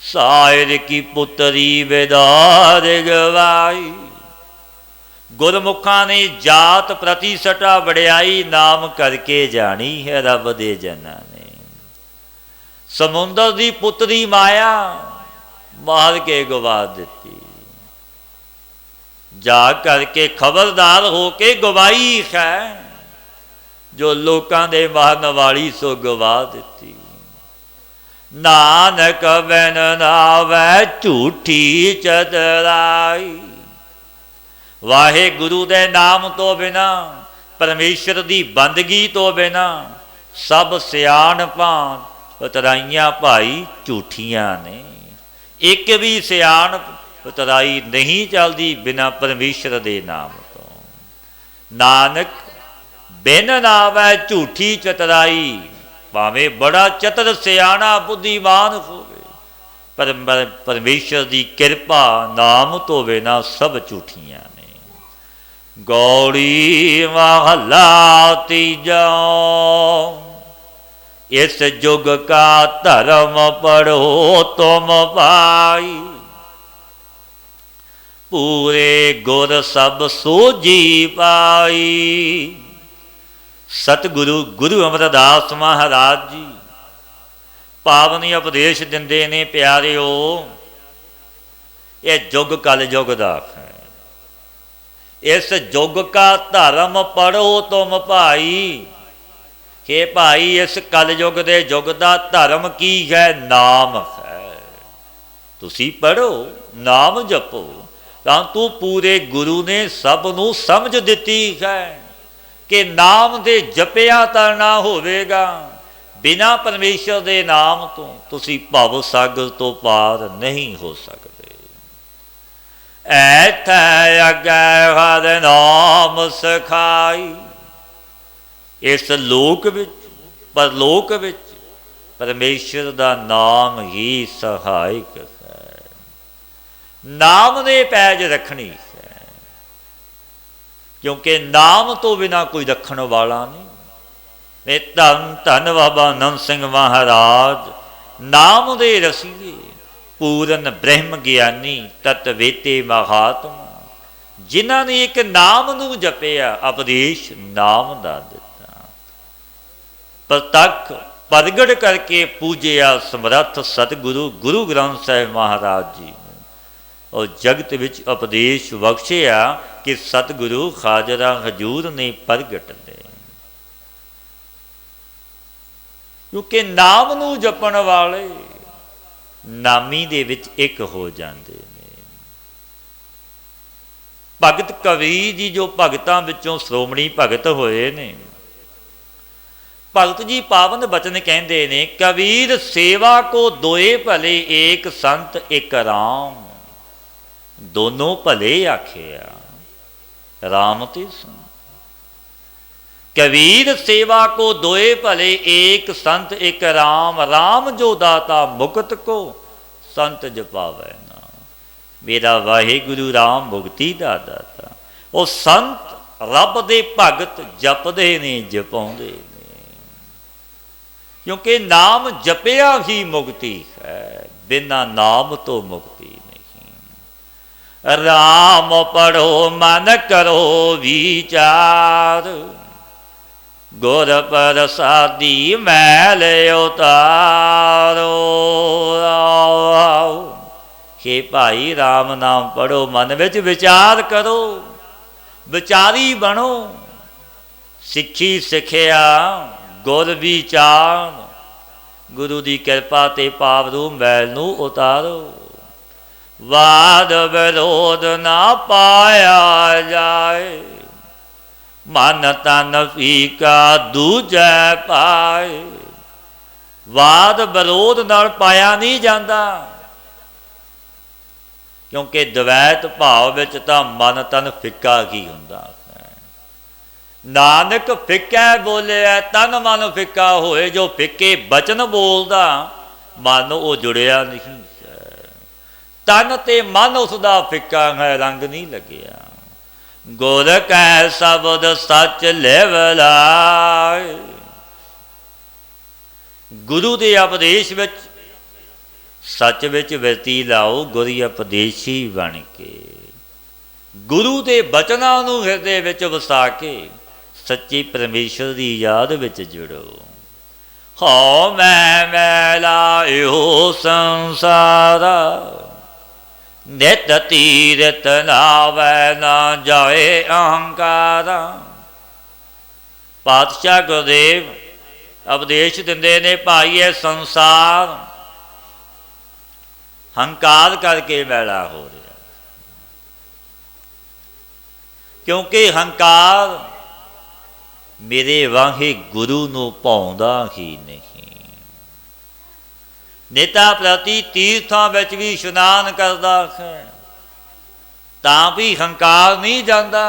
ਸਾਇਰ ਕੀ ਪੁੱਤਰੀ ਵਿਦਾਰ ਗਵਾਈ। ਗੁਰਮੁਖਾਂ ਨੇ ਜਾਤ ਪ੍ਰਤੀ ਸਟਾ ਵੜਿਆਈ ਨਾਮ ਕਰਕੇ ਜਾਣੀ ਹੈ ਰੱਬ ਦੇ ਜਨਾਂ ਨੇ। ਸਮੁੰਦਰ ਦੀ ਪੁੱਤਰੀ ਮਾਇਆ ਮਾਰ ਕੇ ਗਵਾ ਦਿੱਤੀ, ਜਾ ਕਰਕੇ ਖਬਰਦਾਰ ਹੋ ਕੇ ਗਵਾਈ ਹੈ, ਜੋ ਲੋਕਾਂ ਦੇ ਮਾਰਨ ਵਾਲੀ ਸੋ ਗਵਾ ਦਿੱਤੀ। ਨਾਨਕ ਬਿਨ ਨਾਵੈ ਝੂਠੀ ਚਤਰਾਈ, ਵਾਹਿਗੁਰੂ ਦੇ ਨਾਮ ਤੋਂ ਬਿਨਾ, ਪਰਮੇਸ਼ਰ ਦੀ ਬੰਦਗੀ ਤੋਂ ਬਿਨਾ ਸਭ ਸਿਆਣਪਾਂ ਉਤਰਾਈਆਂ ਭਾਈ ਝੂਠੀਆਂ ਨੇ। ਇੱਕ ਵੀ ਸਿਆਣਪ ਉਤਰਾਈ ਨਹੀਂ ਚੱਲਦੀ ਬਿਨਾ ਪਰਮੇਸ਼ਰ ਦੇ ਨਾਮ ਤੋਂ। ਨਾਨਕ ਬਿਨ ਨਾਵੈ ਝੂਠੀ ਚਤਰਾਈ, ਭਾਵੇਂ ਬੜਾ ਚਤਰ ਸਿਆਣਾ ਬੁੱਧੀਮਾਨ ਹੋਵੇ, ਪਰ ਪਰਮੇਸ਼ਰ ਦੀ ਕਿਰਪਾ ਨਾਮ ਤੋਂ ਬਿਨਾ ਸਭ ਝੂਠੀਆਂ ਨੇ। ਗੌੜੀ ਮਹਲਾ ਤੀਜਾ, ਇਸ ਜੁਗ ਕਾ ਧਰਮ ਪੜੋ ਤੁਮ ਪਾਈ, ਪੂਰੇ ਗੁਰ ਸਭ ਸੋਝੀ ਪਾਈ। ਸਤਿਗੁਰੂ ਗੁਰੂ ਅਮਰਦਾਸ ਮਹਾਰਾਜ ਜੀ ਪਾਵਨੀ ਉਪਦੇਸ਼ ਦਿੰਦੇ ਨੇ, ਪਿਆਰਿਓ ਇਹ ਯੁੱਗ ਕਲ ਯੁੱਗ ਦਾ ਹੈ। ਇਸ ਯੁੱਗ ਕਾ ਧਰਮ ਪੜੋ ਤੁਮ ਭਾਈ, ਕਿ ਭਾਈ ਇਸ ਕਲ ਯੁੱਗ ਦੇ ਯੁੱਗ ਦਾ ਧਰਮ ਕੀ ਹੈ? ਨਾਮ ਹੈ। ਤੁਸੀਂ ਪੜ੍ਹੋ, ਨਾਮ ਜਪੋ, ਤਾਂ ਤੂੰ ਪੂਰੇ ਗੁਰੂ ਨੇ ਸਭ ਨੂੰ ਸਮਝ ਦਿੱਤੀ ਹੈ ਕਿ ਨਾਮ ਦੇ ਜਪਿਆ ਤਾਂ ਨਾ ਹੋਵੇਗਾ, ਬਿਨਾਂ ਪਰਮੇਸ਼ਰ ਦੇ ਨਾਮ ਤੋਂ ਤੁਸੀਂ ਭਵ ਸਾਗਰ ਤੋਂ ਪਾਰ ਨਹੀਂ ਹੋ ਸਕਦੇ। ਐਥੈ ਅੱਗੇ ਹਰਿ ਨਾਮ ਸਿਖਾਈ, ਇਸ ਲੋਕ ਵਿੱਚ ਪਰਲੋਕ ਵਿੱਚ ਪਰਮੇਸ਼ਰ ਦਾ ਨਾਮ ਹੀ ਸਹਾਇਕ ਹੈ। ਨਾਮ ਦੇ ਪੈਜ ਰੱਖਣੀ ਹੈ, ਕਿਉਂਕਿ ਨਾਮ ਤੋਂ ਬਿਨਾਂ ਕੋਈ ਰੱਖਣ ਵਾਲਾ ਨਹੀਂ। ਇਹ ਧੰਨ ਧੰਨ ਬਾਬਾ ਆਨੰਦ ਸਿੰਘ ਮਹਾਰਾਜ ਨਾਮ ਦੇ ਰਸੀਏ, ਪੂਰਨ ਬ੍ਰਹਮ ਗਿਆਨੀ ਤਤਵੇਤੇ ਮਹਾਤਮਾ, ਜਿਨ੍ਹਾਂ ਨੇ ਇੱਕ ਨਾਮ ਨੂੰ ਜਪਿਆ, ਉਪਦੇਸ਼ ਨਾਮ ਦਾ ਦਿੱਤਾ, ਪ੍ਰਤੱਖ ਪ੍ਰਗਟ ਕਰਕੇ ਪੂਜਿਆ ਸਮਰੱਥ ਸਤਿਗੁਰੂ ਗੁਰੂ ਗ੍ਰੰਥ ਸਾਹਿਬ ਮਹਾਰਾਜ ਜੀ ਨੂੰ, ਔਰ ਜਗਤ ਵਿੱਚ ਉਪਦੇਸ਼ ਬਖਸ਼ਿਆ ਕਿ ਸਤਿਗੁਰੂ ਹਾਜ਼ਰਾ ਹਜ਼ੂਰ ਨੇ ਪ੍ਰਗਟ ਲਏ। ਕਿਉਂਕਿ ਨਾਮ ਨੂੰ ਜਪਣ ਵਾਲੇ ਨਾਮੀ ਦੇ ਵਿੱਚ ਇੱਕ ਹੋ ਜਾਂਦੇ ਨੇ। ਭਗਤ ਕਬੀਰ ਜੀ ਜੋ ਭਗਤਾਂ ਵਿੱਚੋਂ ਸ਼੍ਰੋਮਣੀ ਭਗਤ ਹੋਏ ਨੇ, ਭਗਤ ਜੀ ਪਾਵਨ ਬਚਨ ਕਹਿੰਦੇ ਨੇ, ਕਬੀਰ ਸੇਵਾ ਕੋ ਦੋਏ ਭਲੇ, ਏਕ ਸੰਤ ਇੱਕ ਰਾਮ, ਦੋਨੋਂ ਭਲੇ ਆਖਿਆ ਰਾਮ ਤੇ ਸੰਤ। कबीर सेवा को दोए भले, एक संत एक राम, राम जो दाता मुक्त को संत जपावै नाम। मेरा वाहिगुरु राम मुक्ति दा दाता। वो संत रब दे भगत जपदे ने, जपाउंदे ने, क्योंकि नाम जपिया ही मुक्ति है, बिना नाम तो मुक्ति नहीं। राम पढ़ो मन करो विचार, गुर प्रसादी मैल उतारो। भाई राम नाम पढ़ो, मन विच विचार करो, विचारी बनो। सिक्खी सिखिया गुर विचार, गुरु की कृपा ते पाप रूप मैल नूं उतारो। वाद विरोध ना पाया जाए, मन तन फीका दूजै पाए। वाद विरोध नाल पाया नहीं जाता, क्योंकि द्वैत भाव विच तां मन तन फिक्का की हुंदा। नानक फिक्का बोले तन मन फिक्का होए, जो फिक्के बचन बोलदा मन वो जुड़िया नहीं है। तन ते मन उसका फिक्का है, रंग नहीं लग्या। गुर कै शब्द सच लिव लाए, गुरु के उपदेश विच सच विच वरती लाओ, गुरु उपदेशी बन के। गुरु के बचनों नूं हिरदे विच वसा के सच्ची परमेश्वर की याद विच जुड़ो। हो मैं मैला इहो संसारा, नित तीरथ नावै ना जाए अहंकारा। पातशाह गुरदेव उपदेश दिंदे ने, भाई ये संसार हंकार करके मैला हो रहा, क्योंकि हंकार मेरे वाहे गुरु नूं भाउंदा ही नहीं। नेता प्रति तीर्थां विच भी इशनान करदा है, तां भी हंकार नहीं जांदा,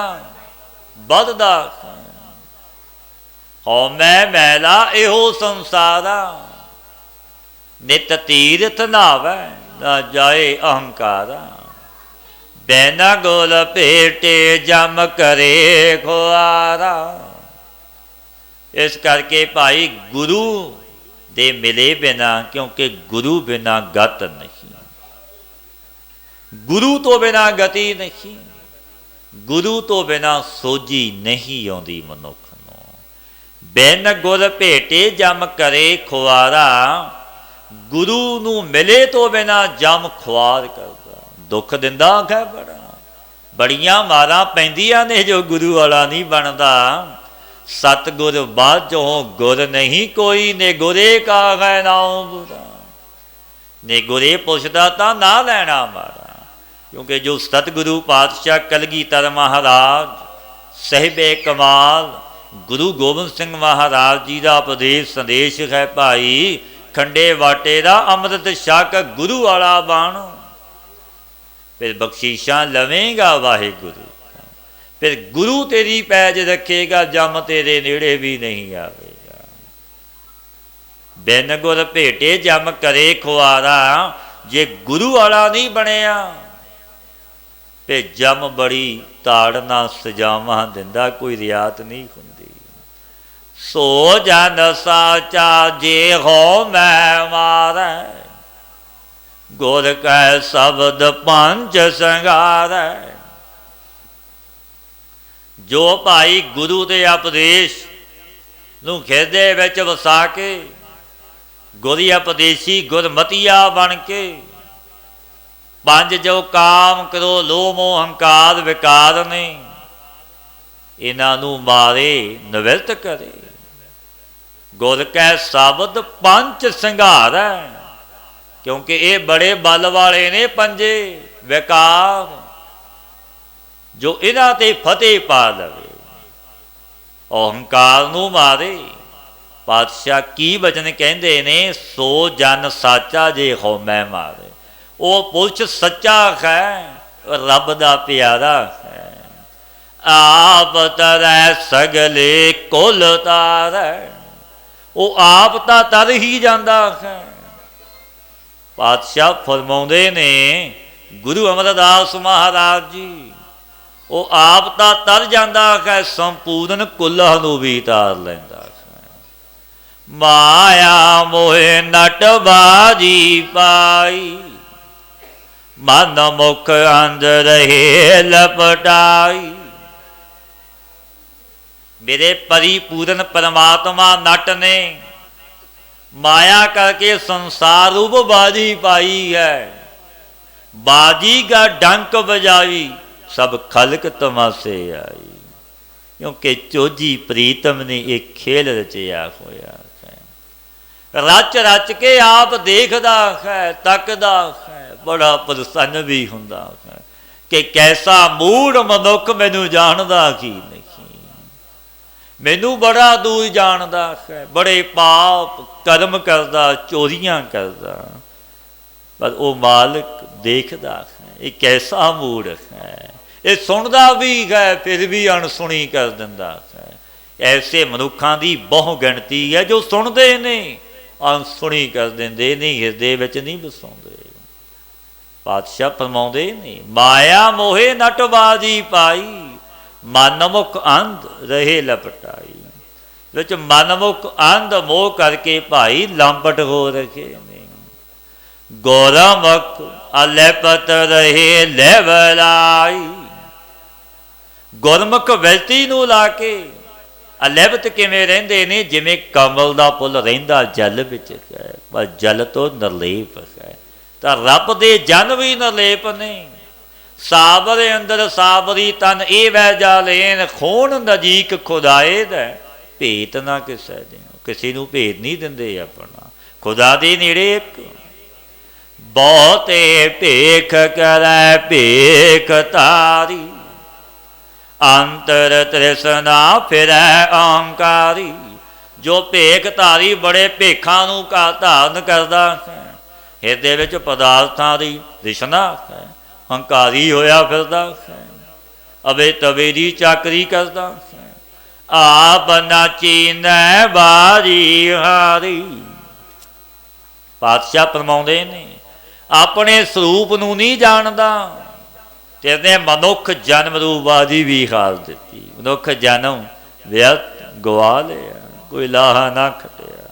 वधदा है। हो मैं मैला इहो संसारा, नित तीर्थ नावै ना जाए अहंकारा। बैना गोल भेटे जम करे खुआरा। इस करके भाई गुरु दे मिले बिना, क्योंकि गुरु बिना गत नहीं, गुरु तो बिना गति नहीं, गुरु तो बिना सोझी नहीं आउंदी मनुख नूं। बिन गुर भेटे जम करे खुआरा, गुरु नूं मिले तो बिना जम खुआर करदा, दुख दिंदा है बड़ा। बड़ियां मारां पैंदियां ने जो गुरु वाला नहीं बनदा। सतगुर बाझों गुर नहीं कोई, ने गुरे का है नाम बुरा। ने गुरे पुछदा तां ना लैना मारा, क्योंकि जो सतगुरु पातशाह कलगीधर महाराज साहिबे कमाल गुरु गोबिंद सिंह महाराज जी का उपदेश संदेश है, भाई खंडे वाटे का अमृत छक गुरु वाला बन, फिर बख्शीशा लवेगा वाहिगुरु। फिर गुरु तेरी पैज रखेगा, जम तेरे नेड़े भी नहीं आवेगा। बिन गुर भेटे जम करे खुआरा, जे गुरु वाला नहीं बनिया फिर जम बड़ी ताड़ना सजावां दिंदा, कोई रियात नहीं हुंदी। सो जन साचा जे हो मैं मारै, गुर कै शब्द पंच संगारै। जो भाई गुरु के उपदेश नूं हिरदे विच वसा के, गुरु उपदेशी गुरमतिया बन के, पंज जो काम करो लोह मोह अहंकार विकार ने, इन्हां नूं मारे निवृत्त करे। गुर कै शब्द पंच संघारै, क्योंकि ये बड़े बल वाले ने पंजे विकार, जो इन्हां ते फतेह पा लवे, अहंकार नूं मारे। पातशाह की वचन कहते ने, सो जन साचा जे हौमै मारे। वो पुरुष सच्चा है, रब दा प्यारा है। आप तरै सगले कुल तारै, वो आप तां तर ही जांदा है। पातशाह फरमाउंदे ने गुरु अमरदास महाराज जी, वो आप तां तर जांदा है, संपूर्ण कुल्लां नूं भी तार लैंदा है। माया मोहे नट बाजी पाई, मन मुख अंदर रहे लपटाई। मेरे परिपूर्ण परमात्मा नट ने माया करके संसार रूप बाजी पाई है। बाजी का डंक बजाई, सब खलक तमाशे आई। क्योंकि चोजी प्रीतम ने एक खेल रचिया होया है, रच रच के आप देखदा है, तकदा है, बड़ा प्रसन्न भी हुंदा है कि कैसा मूड मनुख मैनू जानदा की नहीं, मैनू बड़ा दूर जानदा है, बड़े पाप कर्म करदा, चोरियां करदा, पर वो मालिक देखदा है ये कैसा मूड है, ये सुनदा भी है फिर भी अणसुनी कर दिंदा है। ऐसे मनुखों की बहु गिणती है जो सुनते ने अणसुनी कर देंदे नहीं, हिरदे विच नहीं वसाउंदे। पातशाह फरमाउंदे ने, माया मोहे नटबाजी पाई, मनमुख अंध रहे लपटाई। विच मनमुख अंध मोह करके भाई लांबट हो रखे ने, गौरमुख अलेपत रहे लेवलाई। गुरमुख व्यक्ति नूं ला के अलिपत किवें रहिंदे ने, जिवें कमल दा फुल रहिंदा जल विच है, पर जल तो निर्लेप है। तां रब दे जन भी निर्लेप ने। साबरे अंदर साबरी तन ए वह जालेन, खून नजीक खुदाए दा भेत ना किसे देओ। किसी नूं भेत नहीं दिंदे अपना, खुदा दे नेड़े एक। बहुते भेख करै भेख तारी, अंतर तृष्णा फिरै अहंकारी। जो भेख धारी बड़े भेखा नूं का धारण करदा है, हिरदे विच पदार्थां दी तृष्णा है, हंकारी होया फिरदा है, अवे तवे दी चाकरी करदा है, आप नाची नै बारी हारी। पातशाह फरमाउंदे ने, अपने स्वरूप नूं नहीं जानदा, तेरे मनुख जन्म रूप बाजी भी हार दी। मनुख जन्म व्यर्थ गवा लिया, कोई लाहा ना खटिया।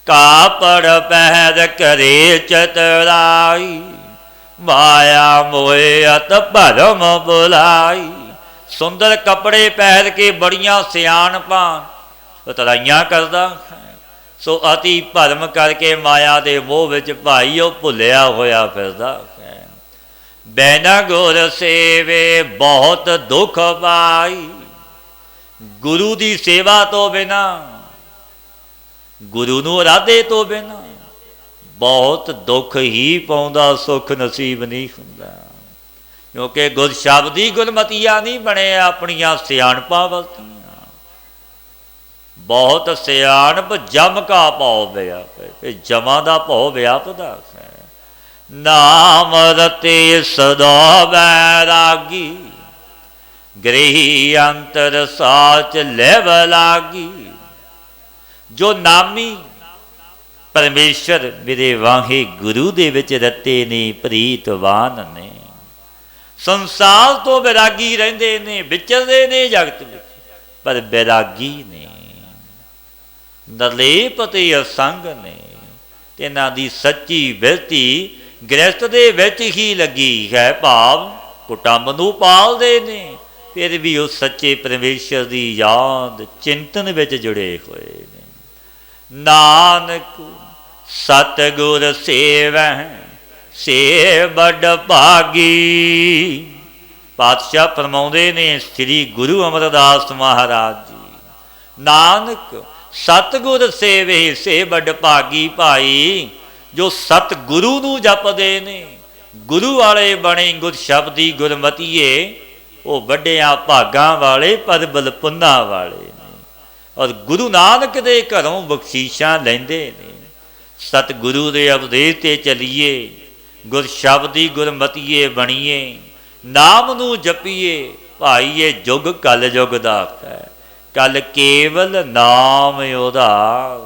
कापड़ पहर करे चतुराई, माया मोहे अत भरम बुलाई। सुंदर कपड़े पहन के बड़ियां सियाणपां पतराइयां करदा है, सो अति भरम करके माया दे मोह विच भाई वो भुलिया होया फिरदा है। बैना गुर सेवे बहुत दुख पाई, गुरु की सेवा तो बिना, गुरु नूं राधे तो बिना बहुत दुख ही पाउंदा, सुख नसीब नहीं हुंदा। क्योंकि गुर शब्दी गुरमतिया नहीं बने, अपनियां सियाणपां वरतियां। बहुत सियाणप जम का भाव व्याप है, जमा का भाव व्यापदा है। नाम रते सदा बैरागी, गृही अंतर साच लेव लागी। जो नामी परमेश्वर मेरे वाहे गुरु दे विच रते ने, प्रीतवान ने, संसार तो बैरागी रहिंदे ने, विचरदे ने जगत विच, पर बैरागी ने, निर्लेप ते असंग ने। इन्हां दी सच्ची बिरती गृहस्थ दे विच ही लगी है, भाव कुटुंब नूं पालदे ने, फिर भी उस सच्चे परमेश्वर की याद चिंतन विच जुड़े हुए ने। नानक सतगुर सेवै से बड़ भागी। पातशाह फरमाउंदे ने श्री गुरु अमरदास महाराज जी, नानक सतगुर सेवे से बड़ भागी। भाई जो सतगुरु नूं जपदे ने, गुरु वाले बने, गुर शब्दी गुरमतीए, वो वड्डियां भागां वाले, परबल पुन्ना वाले ने, और गुरु नानक दे घरों बख्शीशां लैंदे ने। सतगुरु दे उपदेश ते चलीए, गुर शब्दी गुरमतीए बणीए, नाम नूं जपीए। भाई ये जुग कल जुग दा है, कल केवल नाम उधार।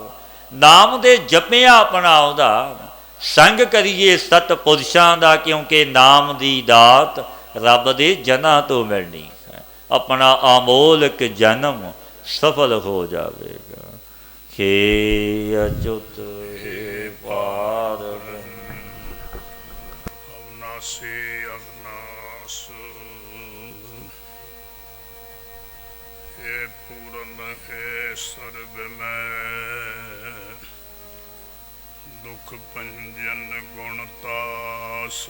नाम दे जपिया अपना उधार, संग करिए सतपुरुषां दा, क्योंकि नाम दी दात रब दे जना तो मिलनी है। अपना अमोलक जन्म सफल हो जाएगा। हे अच्युत हे पार अविनाशी अविनाश, हे पूर्ण हे सर्वमय, ਦੁਖ ਭੰਜਨ ਗੁਣ ਤਾਸ